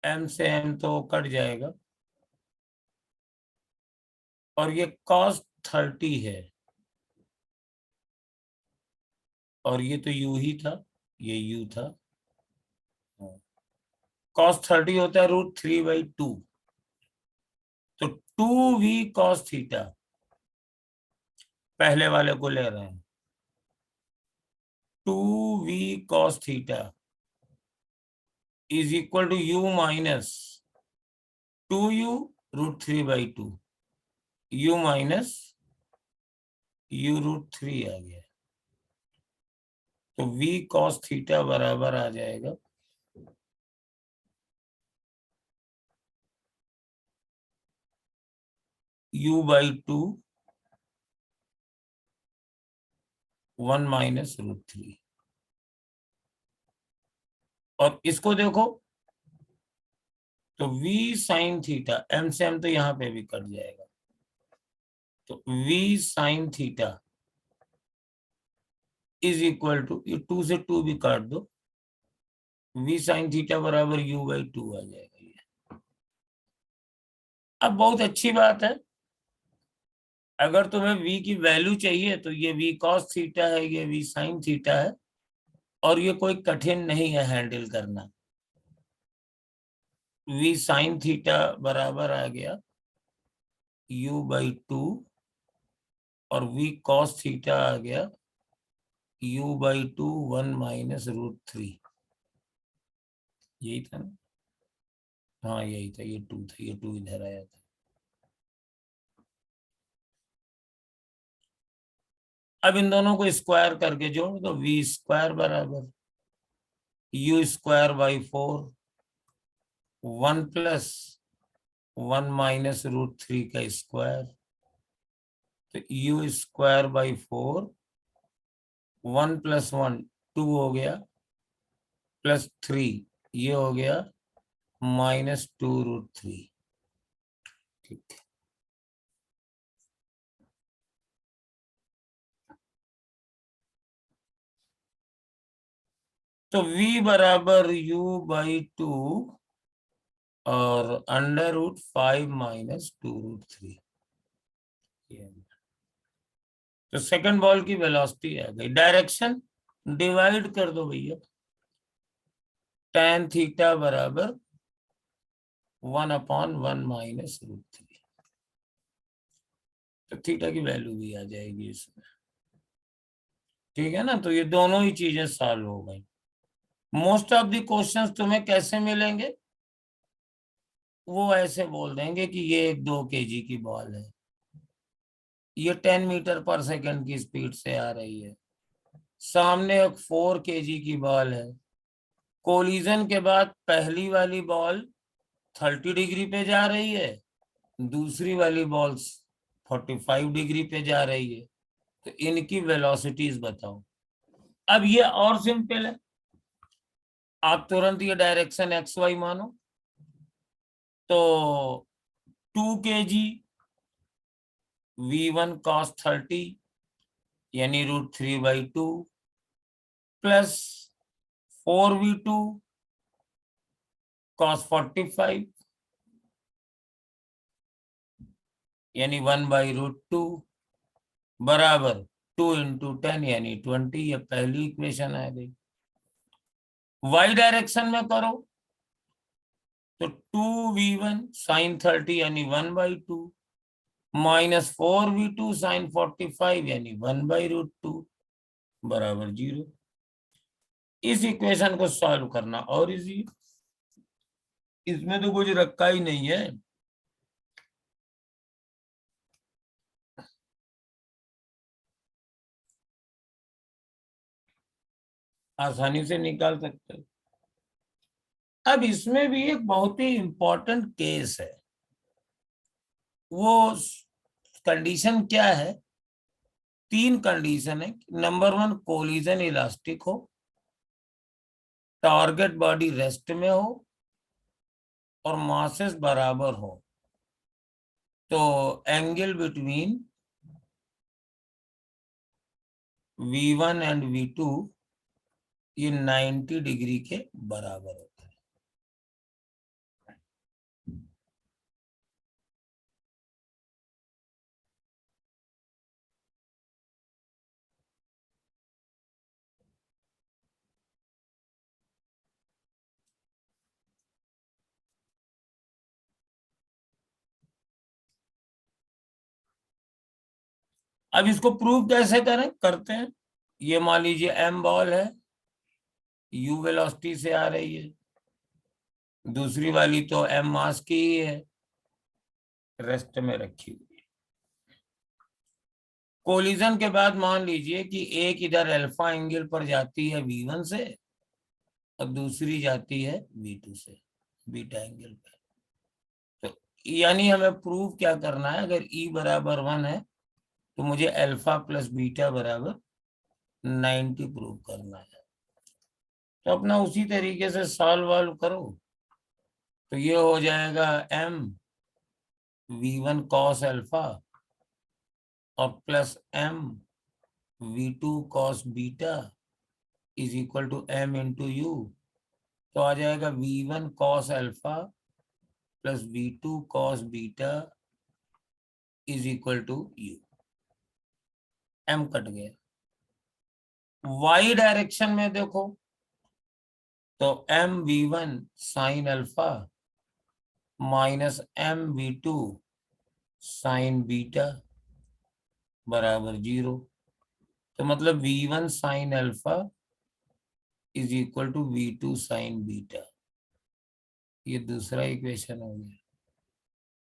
m से m तो कट जाएगा, और ये cos 30 है, और ये तो u ही था, ये u था, cos 30 होता है √3/2, तो 2v cos थीटा पहले वाले को ले रहे हैं, 2v cos theta is equal to u minus 2u √3/2, u minus u √3 आ गया, तो v cos थीटा बराबर आ जाएगा u/2 1 माइनस √3। और इसको देखो तो v sin थीटा, m से m तो यहाँ पे भी कट जाएगा, तो v sin theta is equal to, ये 2 से 2 भी काट दो, v sin थीटा बराबर u/2 आ जाएगा। ये अब बहुत अच्छी बात है, अगर तुम्हें v की वैल्यू चाहिए तो ये v cos थीटा है, ये v sin थीटा है, और ये कोई कठिन नहीं है हैंडल करना। v sin थीटा बराबर आ गया u/2 और v cos थीटा आ गया u/2 1 - √3। यही था ना? हाँ यही था, ये 2 था, ये 2 इधर आया था। अब इन दोनों को स्क्वायर करके जोड़ दो, v² बराबर u²/4 1 + 1 - √3 का स्क्वायर, तो u²/4 1 + 1 2 हो गया, +3 ये हो गया -2√3। ठीक है, तो v बराबर u/2 और √5 - 2√3। तो सेकंड बॉल की वेलोसिटी आ गई। डायरेक्शन डिवाइड कर दो भैया, tan थीटा बराबर 1/1 - √3, तो थीटा की वैल्यू भी आ जाएगी इसमें। ठीक है ना? तो ये दोनों ही चीजें सॉल्व हो गई। मोस्ट ऑफ द क्वेश्चंस तुम्हें कैसे मिलेंगे? वो ऐसे बोल देंगे कि ये एक 2 kg की बॉल है, ये 10 मीटर/सेकंड की स्पीड से आ रही है, सामने एक 4 kg की बॉल है, कोलिजन के बाद पहली वाली बॉल 30 डिग्री पे जा रही है, दूसरी वाली बॉल 45 डिग्री पे जा रही है, तो इनकी वेलोसिटीज बताओ। अब ये और सिंपल है, आप तुरंत ये डायरेक्शन XY मानो, तो 2 kg v1 cos 30 यानी √3/2 प्लस 4v2 cos 45 यानी 1/√2 बराबर 2 × 10 यानी 20। ये पहली इक्वेशन आ गई। y डायरेक्शन में करो तो 2v1 sin 30 यानी 1/2 -4v2 sin 45 यानी 1/√2 बराबर 0। इस इक्वेशन को सॉल्व करना और इजी, इसमें तो कुछ रखा ही नहीं है। आसानी से निकाल सकते हो। अब इसमें भी एक बहुत ही इंपॉर्टेंट केस है। वो कंडीशन क्या है? 3 कंडीशन है। नंबर 1, कोलिजन इलास्टिक हो, टारगेट बॉडी रेस्ट में हो और मासेस बराबर हो, तो angle between v1 and v2 ये 90 डिग्री के बराबर होता है। अब इसको प्रूव कैसे करें? करते हैं। ये मान लीजिए m बॉल है, u वेलोसिटी से आ रही है, दूसरी वाली तो m मास की ही है, रेस्ट में रखी हुई है। कोलिजन के बाद मान लीजिए कि एक इधर अल्फा एंगल पर जाती है v1 से और दूसरी जाती है v2 से, बीटा एंगल पर। तो यानी हमें प्रूव क्या करना है? अगर E बराबर 1 है तो मुझे अल्फा प्लस बीटा बराबर 90 प्रूव करना है। तो अपना उसी तरीके से सॉल्व वाल्व करो, तो ये हो जाएगा m v1 cos अल्फा और plus m v2 cos beta is equal to m into u. तो आ जाएगा v1 cos alpha plus v2 cos beta is equal to u। m कट गया। y डायरेक्शन में देखो तो mv1 sine alpha minus mv2 sine beta बराबर 0। तो मतलब v1 sine alpha is equal to v2 sine beta. ये दूसरा इक्वेशन हो गया।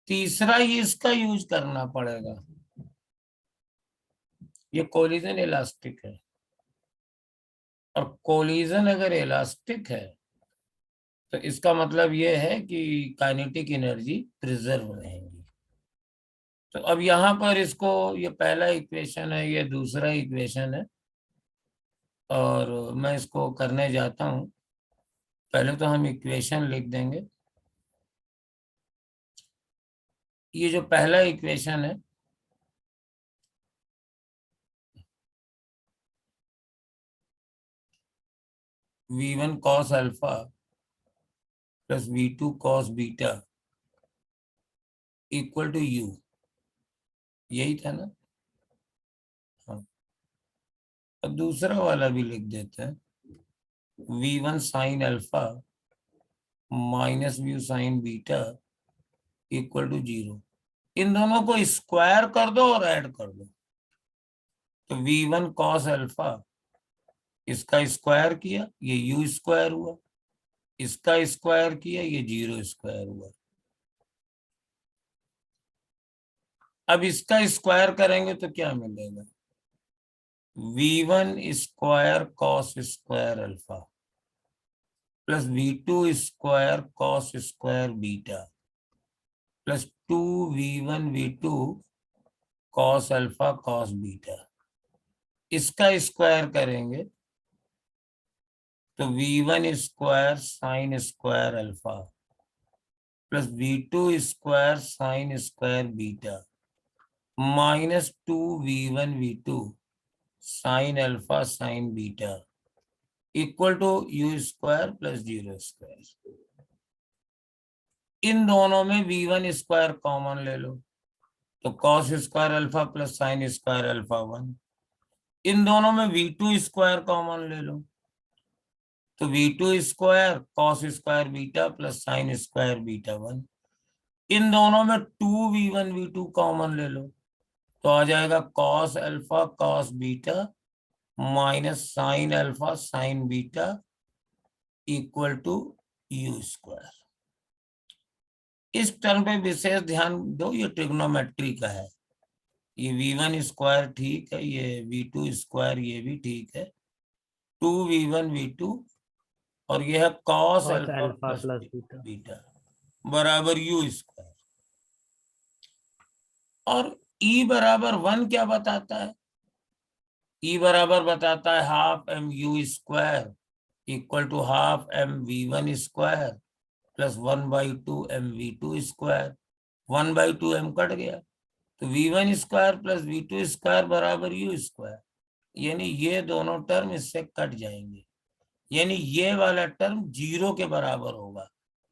तीसरा ही इसका यूज करना पड़ेगा। ये कोलिजन इलास्टिक है, और कोलिजन अगर इलास्टिक है तो इसका मतलब ये है कि काइनेटिक एनर्जी प्रिजर्व रहेगी। तो अब यहाँ पर इसको, ये पहला इक्वेशन है, ये दूसरा इक्वेशन है, और मैं इसको करने जाता हूँ। पहले तो हम इक्वेशन लिख देंगे। ये जो पहला इक्वेशन है, v1 cos alpha plus v2 cos beta equal to u, यही था ना। हाँ, अब दूसरा वाला भी लिख देते हैं, v1 sine alpha minus v sine beta equal to 0। इन दोनों को स्क्वायर कर दो और ऐड कर दो। तो v1 cos अल्फा, इसका स्क्वायर किया, ये u स्क्वायर हुआ, इसका स्क्वायर किया, ये 0 स्क्वायर हुआ। अब इसका स्क्वायर करेंगे तो क्या मिलेगा, v1 square cos square alpha plus v2 square cos square beta plus 2v1 v2 cos alpha cos beta. इसका स्क्वायर करेंगे तो v1 square sine square alpha plus v2 square sine square beta minus 2v1 v2 sine alpha sine beta equal to u square plus 0 square. इन दोनों में v1 square common ले लो तो cos square alpha plus sine square alpha 1। इन दोनों में v2 square common ले लो तो v2 square cos square beta plus sine square beta 1। इन दोनों में 2v1 v2 कॉमन ले लो तो आ जाएगा cos alpha cos beta minus sine alpha sine beta equal to u square. इस टर्म पे विशेष ध्यान दो, ये ट्रिग्नोमेट्री का है। ये v1 स्क्वायर ठीक है, ये v2 स्क्वायर ये भी ठीक है, 2v1 v2, और ये है cos अल्फा प्लस बीटा बराबर u स्क्वायर। और e बराबर 1 क्या बताता है, e बराबर बताता है half m u square equal to half m v1 square plus 1/2 m v2 square. 1/2 m कट गया तो v1 square plus v2 square बराबर u स्क्वायर। यानी ये दोनों टर्म इससे कट जाएंगे, यानी ये वाला टर्म 0 के बराबर होगा।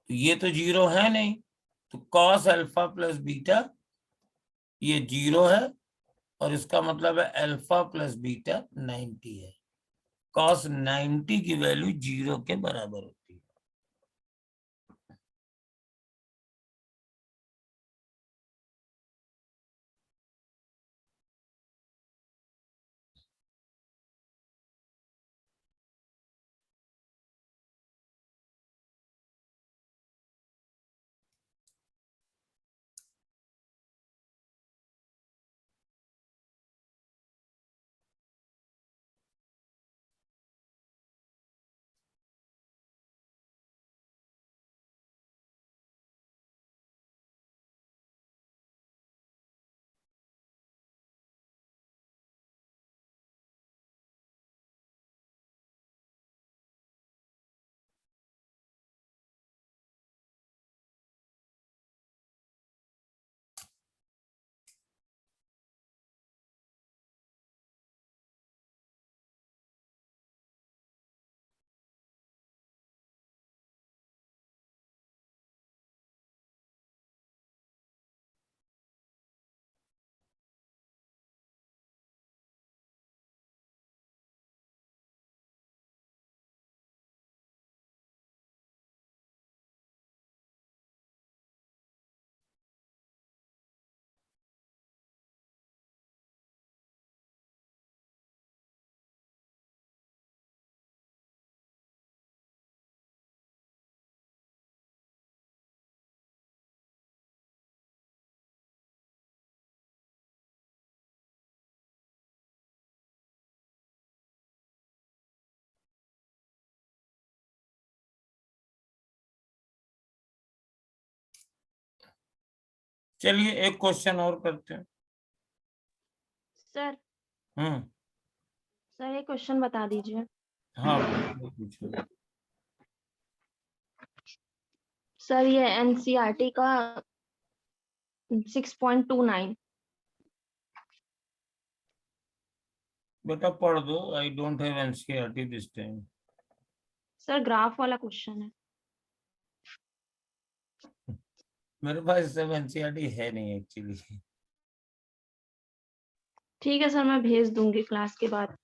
तो ये तो 0 है नहीं, तो कॉस अल्फा प्लस बीटा ये 0 है, और इसका मतलब है अल्फा प्लस बीटा 90 है। कॉस 90 की वैल्यू 0 के बराबर होती है। चलिए एक क्वेश्चन और करते हैं। सर हम्म, सर एक क्वेश्चन बता दीजिए। हाँ पूछो। सर ये एनसीईआरटी का 6.29। बेटा पढ़ दो। I don't have NCERT this time. Sir graph वाला क्वेश्चन है। मेरे पास सब एनसीईआरटी है नहीं एक्चुअली। ठीक है सर, मैं भेज दूंगी क्लास के बाद।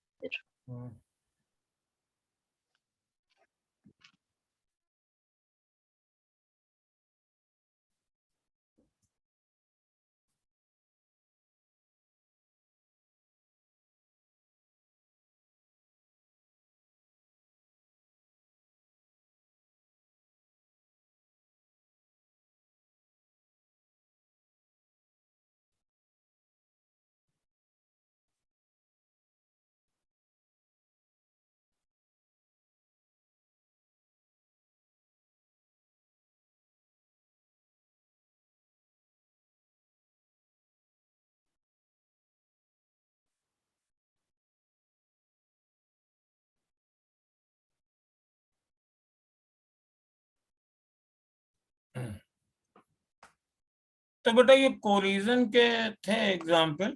तो बेटा ये कोलिजन के थे एग्जाम्पल,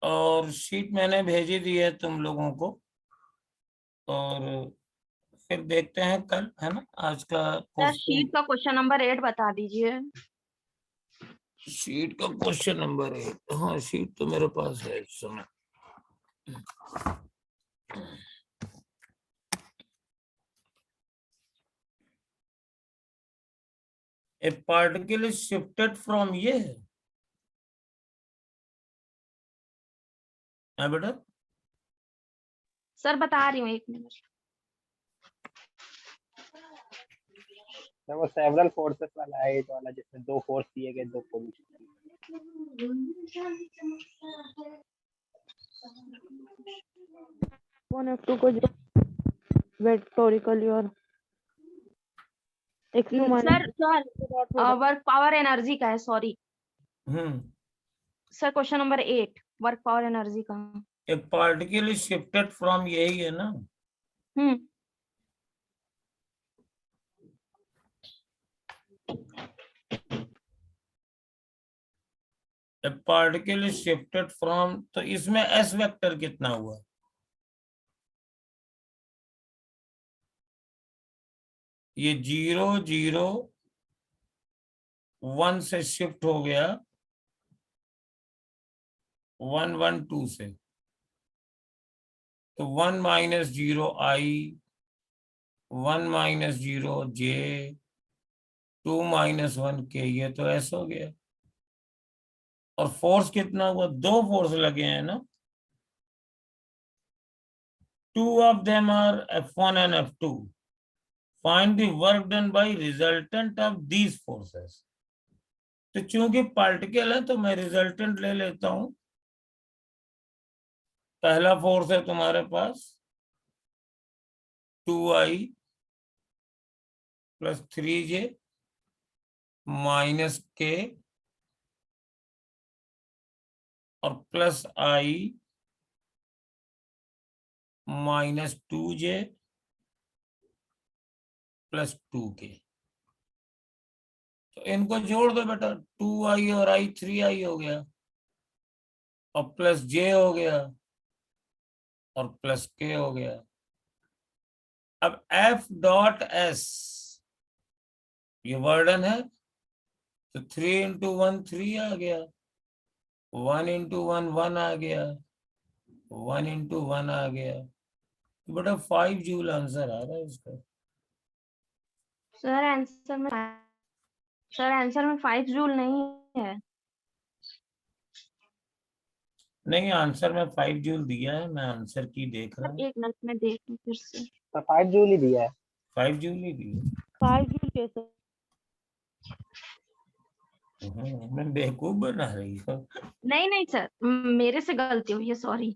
और शीट मैंने भेजी दी है तुम लोगों को, और फिर देखते हैं कल, है ना। आज का सर शीट का क्वेश्चन नंबर 8 बता दीजिए। शीट का क्वेश्चन नंबर 8, हाँ शीट तो मेरे पास है इस समय। A particle is shifted from ये है बेटा। सर बता रही हूँ, 1 मिनट। तो वो सेवरल फोर्सेस वाला है, 8 वाला, जिसमें 2 फोर्स दिए गए, 2 पोजीशन। 1F2 को जो वेक्टोरिकली और x2 sir work power energy का है, sorry. Sir question number 8 work power energy का। A particle is shifted from यही है ना। A particle is shifted from, तो इसमें s वेक्टर कितना हुआ? ये 0 0 1 से शिफ्ट हो गया 1 1 2 से, तो 1 minus 0 i, 1 minus 0 j, 2 minus 1 k, ये तो s हो गया। और फोर्स कितना हुआ? 2 फोर्स लगे हैं ना। 2 of them are F1 and F2. Find the work done by resultant of these forces. तो चूंकि पार्टिकल है तो मैं रिजल्टेंट ले लेता हूं। पहला फोर्स है तुम्हारे पास 2i plus 3j minus k और plus i minus 2j plus 2k। तो इनको जोड़ दो बेटा, 2i और i 3i हो गया, और प्लस j हो गया, और प्लस k हो गया। अब F डॉट s ये वर्डन है, तो 3 इंटू 1 3 आ गया, 1 इंटू 1 1 आ गया, 1 इंटू 1 आ गया। तो बेटा 5 जूल आंसर आ रहा है इसका। सर आंसर में 5 जूल नहीं है। नहीं, आंसर में 5 जूल दिया है, मैं आंसर की देख रहा हूँ। 1 मिनट में देखूं फिर से। तो 5 जूल ही दिया है। 5 जूल ही दिया। 5 जूल कैसे? मैं बेवकूफ बना रही हूँ। नहीं सर, मेरे से गलती हुई है, सॉरी।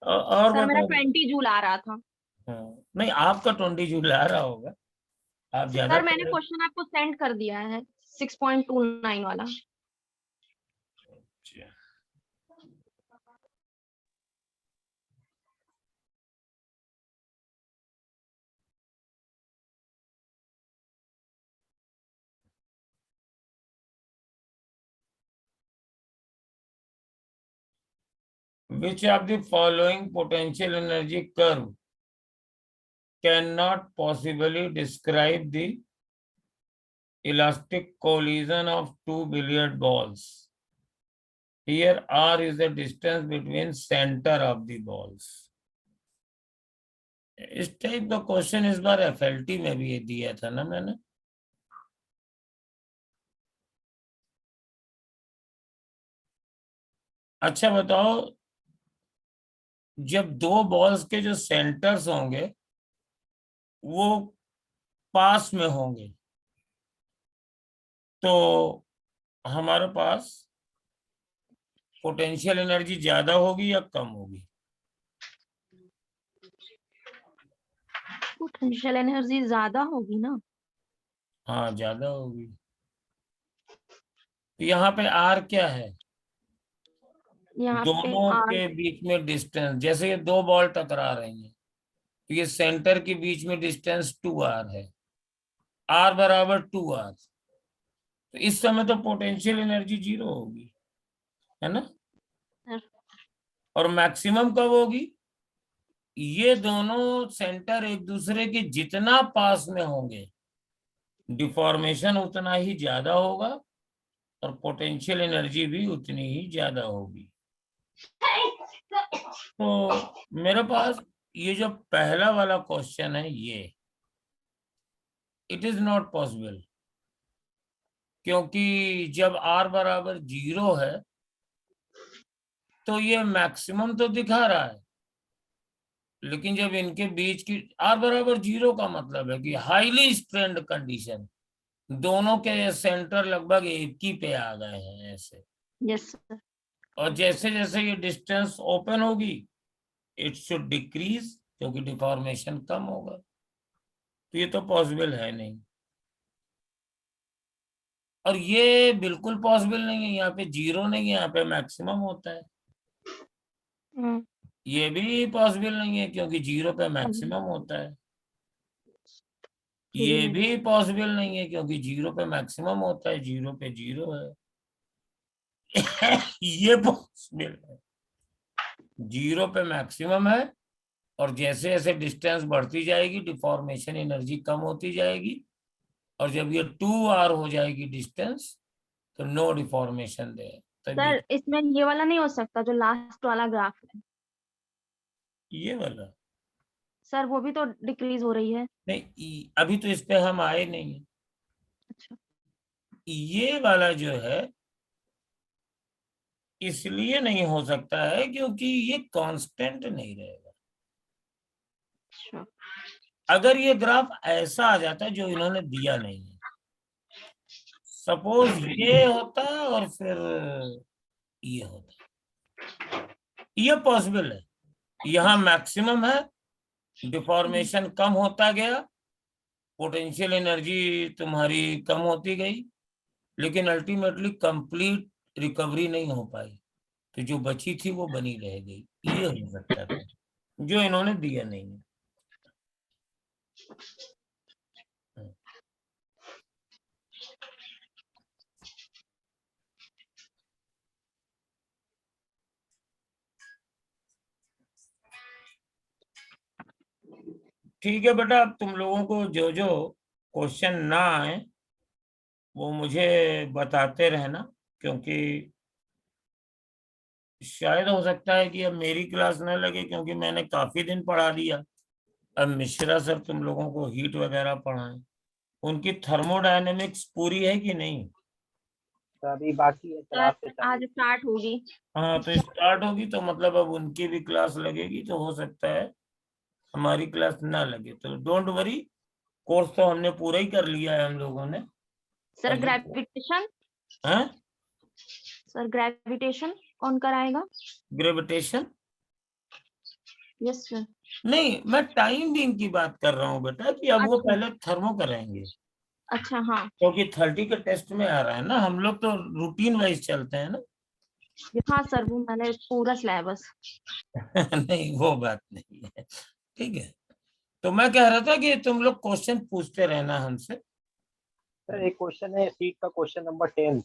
और सर मेरा बता। 20 जूल आ रहा था। नहीं, आपका 20 जूल आ रहा होगा, आप ज्यादा सर मैंने क्वेश्चन आपको सेंड कर दिया है, 6.29 वाला। Which of the following potential energy curve cannot possibly describe the elastic collision of two billiard balls? Here R is the distance between center of the balls. इस टाइप का question इस बार FLT में भी दिया था ना मैंने। अच्छा बताओ, जब दो बॉल्स के जो सेंटर्स होंगे वो पास में होंगे तो हमारे पास पोटेंशियल एनर्जी ज्यादा होगी या कम होगी? पोटेंशियल एनर्जी ज्यादा होगी ना। हाँ ज्यादा होगी। यहाँ पे आर क्या है? यहाँ पे दोनों आर के बीच में डिस्टेंस, जैसे ये दो बॉल टकरा रही हैं तो ये सेंटर के बीच में डिस्टेंस 2r है, r बराबर 2r। तो इस समय तो पोटेंशियल एनर्जी 0 होगी, है ना? और मैक्सिमम कब होगी? ये दोनों सेंटर एक दूसरे के जितना पास में होंगे डिफॉर्मेशन उतना ही ज्यादा होगा और पोटेंशियल एनर्जी भी उतनी ही ज्यादा होगी। तो मेरे पास ये जो पहला वाला क्वेश्चन है ये इट इज नॉट पॉसिबल, क्योंकि जब r बराबर 0 है तो ये मैक्सिमम तो दिखा रहा है, लेकिन जब इनके बीच की r बराबर 0 का मतलब है कि हाईली स्ट्रेन्ड कंडीशन, दोनों के सेंटर लगभग एक ही पे आ गए हैं ऐसे। Yes sir. और जैसे जैसे ये डिस्टेंस ओपन होगी इट शुड डिक्रीज, क्योंकि डिफॉर्मेशन कम होगा। तो ये तो पॉसिबल है नहीं, और ये बिल्कुल पॉसिबल नहीं है। यहाँ पे 0 नहीं है, यहाँ पे मैक्सिमम होता है। ये भी पॉसिबल नहीं है क्योंकि 0 पे मैक्सिमम होता है। ये भी पॉसिबल नहीं है क्योंकि 0 पे मैक्सिमम होता है, 0 पे 0 है। ये पॉसिबल है, 0 पे मैक्सिमम है और जैसे जैसे डिस्टेंस बढ़ती जाएगी डिफॉर्मेशन एनर्जी कम होती जाएगी, और जब ये 2r हो जाएगी डिस्टेंस तो नो डिफॉर्मेशन दे। सर इसमें ये वाला नहीं हो सकता जो लास्ट वाला ग्राफ है? ये वाला सर वो भी तो डिक्रीज हो रही है। नहीं, अभी तो इस पे हम आए नहीं है। अच्छा। ये वाला जो है इसलिए नहीं हो सकता है क्योंकि ये कांस्टेंट नहीं रहेगा। अच्छा। अगर ये ग्राफ ऐसा आ जाता जो इन्होंने दिया नहीं है, सपोज ये होता और फिर ये होता, ये पॉसिबल है। यहाँ मैक्सिमम है, डिफॉर्मेशन कम होता गया, पोटेंशियल एनर्जी तुम्हारी कम होती गई, लेकिन अल्टीमेटली कंप्लीट रिकवरी नहीं हो पाई, तो जो बची थी वो बनी रह गई। ये हो सकता था जो इन्होंने दिया नहीं है। ठीक है बेटा, अब तुम लोगों को जो जो क्वेश्चन ना आए वो मुझे बताते रहना, क्योंकि शायद हो सकता है कि अब मेरी क्लास न लगे क्योंकि मैंने काफी दिन पढ़ा दिया। अब मिश्रा सर तुम लोगों को हीट वगैरह पढ़ाएं, उनकी थर्मोडायनेमिक्स पूरी है कि नहीं? तो अभी बाकी है सर, आपसे आज स्टार्ट होगी। हाँ तो स्टार्ट होगी तो मतलब अब उनकी भी क्लास लगेगी, तो हो सकता है हमारी क्लास ना लगे। तो डोंट वरी, कोर्स तो हमने पूरा ही कर लिया है हम लोगों ने। सर ग्रेविटेशन, हैं? सर ग्रेविटेशन कौन कराएगा? Gravitation yes sir. नहीं, मैं टाइम बीम की बात कर रहा हूँ बेटा, कि अब वो पहले थर्मो करेंगे। अच्छा हाँ क्योंकि 30 के टेस्ट में आ रहा है ना, हम लोग तो रूटीन वाइज चलते हैं ना। हाँ सर, वो मैंने पूरा सिलेबस। नहीं वो बात नहीं है, ठीक है। तो मैं कह रहा था कि तुम लोग क्वेश्चन पूछते रहना हमसे। सर एक क्वेश्चन है सीट का, क्वेश्चन नंबर 10।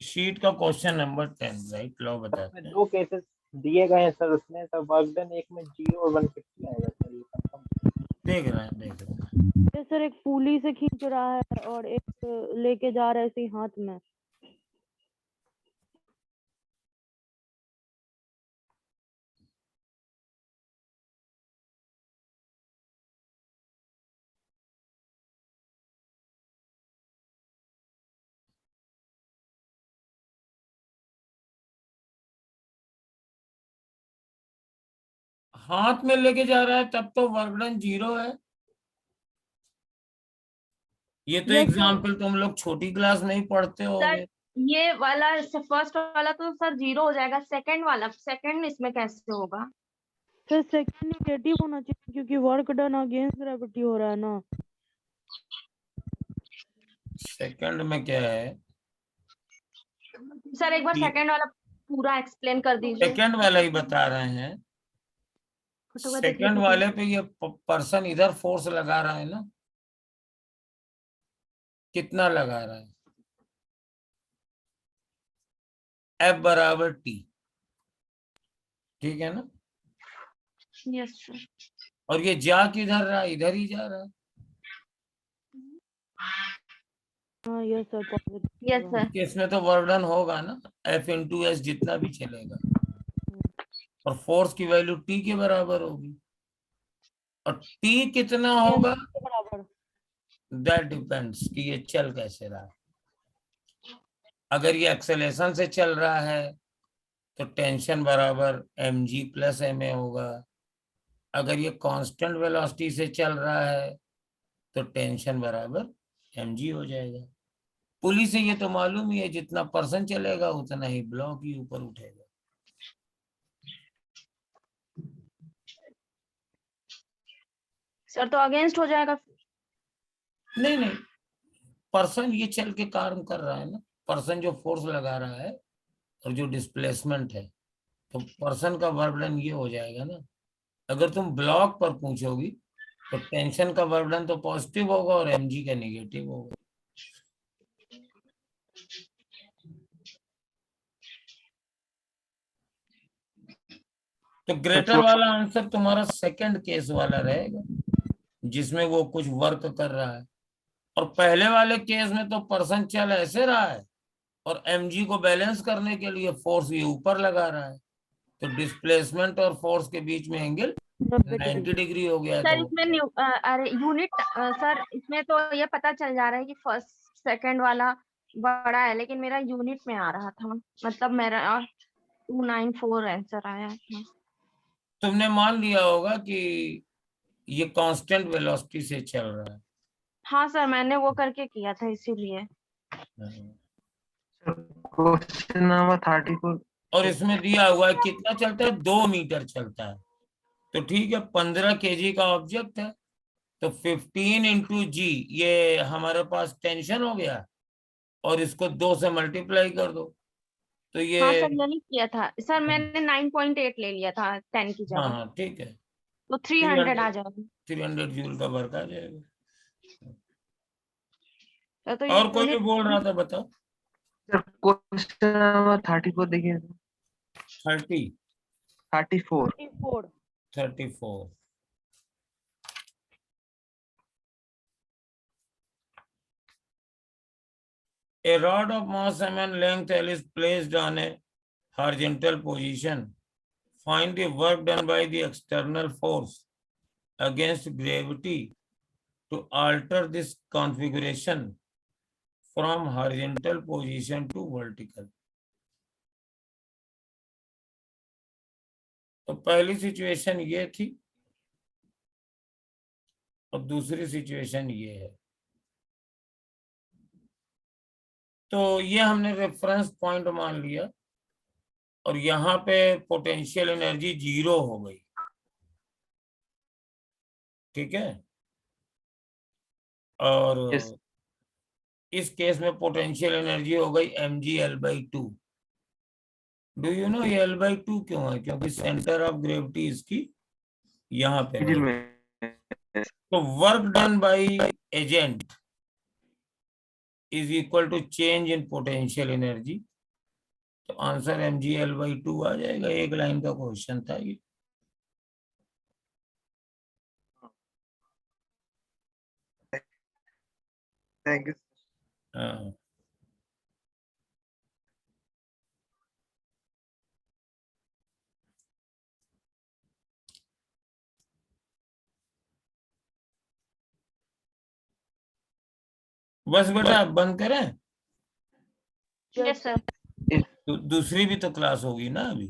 शीट का क्वेश्चन नंबर 10, राइट, लो बताते हैं। दो केसेस दिए गए हैं सर, उसमें सर वर्क डन एक में 0 और 150 आएगा सर, ये कंफर्म। देख रहे हैं। ये सर एक पुली से खींच रहा है और एक लेके जा रहा है ऐसे ही हाथ में। हाथ में लेके जा रहा है तब तो वर्क डन 0 है। ये तो Yes, sir. एग्जाम्पल तुम लोग छोटी क्लास में ही पढ़ते होगे। सर ये वाला फर्स्ट वाला तो सर 0 हो जाएगा, सेकंड वाला, सेकंड इसमें कैसे होगा? सर सेकंड नेगेटिव होना चाहिए क्योंकि वर्क डन अगेंस्ट ग्रेविटी हो रहा है ना। सेकंड में क्या है? सर एक बार ये- सेकंड वाला पूरा एक्सप्लेन कर दीजिए। सेकंड वाला ही बता रहे हैं। फोटो का देखिए, सेकंड फोटो। वाले पे ये पर्सन इधर फोर्स लगा रहा है ना, कितना लगा रहा है? F बराबर T, ठीक है ना। Yes sir. और ये जा किधर रहा है? इधर ही जा रहा है। हाँ yes sir, positive. Yes sir. इसमें तो वर्क डन होगा ना, F इंटू एस जितना भी चलेगा, और फोर्स की वैल्यू T के बराबर होगी। और T कितना होगा बराबर। दैट डिपेंड्स कि ये चल कैसे रहा है। अगर ये एक्सेलेरेशन से चल रहा है तो टेंशन बराबर mg प्लस ma होगा। अगर ये कांस्टेंट वेलोसिटी से चल रहा है तो टेंशन बराबर mg हो जाएगा। पुली से ये तो मालूम ही है, जितना पर्सन चलेगा उतना ही ब्लॉक ही ऊपर उठेगा। सर तो अगेंस्ट हो जाएगा। नहीं नहीं, पर्सन ये चल के काम कर रहा है ना, पर्सन जो फोर्स लगा रहा है और जो डिस्प्लेसमेंट है, तो पर्सन का वर्क डन ये हो जाएगा ना। अगर तुम ब्लॉक पर पूछोगी तो टेंशन का वर्क डन तो पॉजिटिव होगा और mg का नेगेटिव होगा। तो ग्रेटर वाला आंसर तुम्हारा सेकंड केस वाला रहेगा, जिसमें वो कुछ वर्क कर रहा है। और पहले वाले केस में तो पर्सन चल ऐसे रहा है और mg को बैलेंस करने के लिए फोर्स ये ऊपर लगा रहा है, तो डिस्प्लेसमेंट और फोर्स के बीच में एंगल 90 डिग्री हो गया। सर तो इसमें अरे यूनिट सर इसमें तो ये पता चल जा रहा है कि फर्स्ट सेकंड वाला बड़ा है, लेकिन मेरा यूनिट में आ रहा था, मतलब मेरा 294 आंसर आया था। तुमने मान लिया होगा कि ये कांस्टेंट वेलोसिटी से चल रहा है। हाँ सर, मैंने वो करके किया था इसीलिए। Question number 34। और इसमें दिया हुआ है कितना चलता है, 2 मीटर चलता है। तो ठीक है, 15 kg का ऑब्जेक्ट है, तो 15 इंटू जी, ये हमारे पास टेंशन हो गया, और इसको 2 से मल्टीप्लाई कर दो तो ये। हाँ सर यही किया था सर, मैंने 9.8 ले लिया था 10 की हाँ जगह, हाँ ठीक है, तो 300 आ जाएगा। 300 जूल का वर्क आ जाएगा। तो और कोई भी यूनिट बोल रहा था, बताओ। सर क्वेश्चन नंबर 34 देखिए। 30 34। 34 A rod of mass m and length L is placed on a horizontal position. Find the work done by the external force against gravity to alter this configuration from horizontal position to vertical. तो पहली situation ये थी और दूसरी situation ये है। तो ये हमने रेफरेंस पॉइंट मान लिया और यहाँ पे पोटेंशियल एनर्जी 0 हो गई, ठीक है। और Yes. इस केस में पोटेंशियल एनर्जी हो गई mg/L/2। डू यू नो ये L/2 क्यों है? क्योंकि सेंटर ऑफ ग्रेविटी इसकी यहाँ पे है। तो work done by agent is equal to change in potential energy. तो आंसर mg/2 आ जाएगा। एक लाइन का क्वेश्चन था ये। Thank you. हाँ, बस बेटा आप बंद करें। Yes sir. दूसरी भी तो क्लास होगी ना अभी।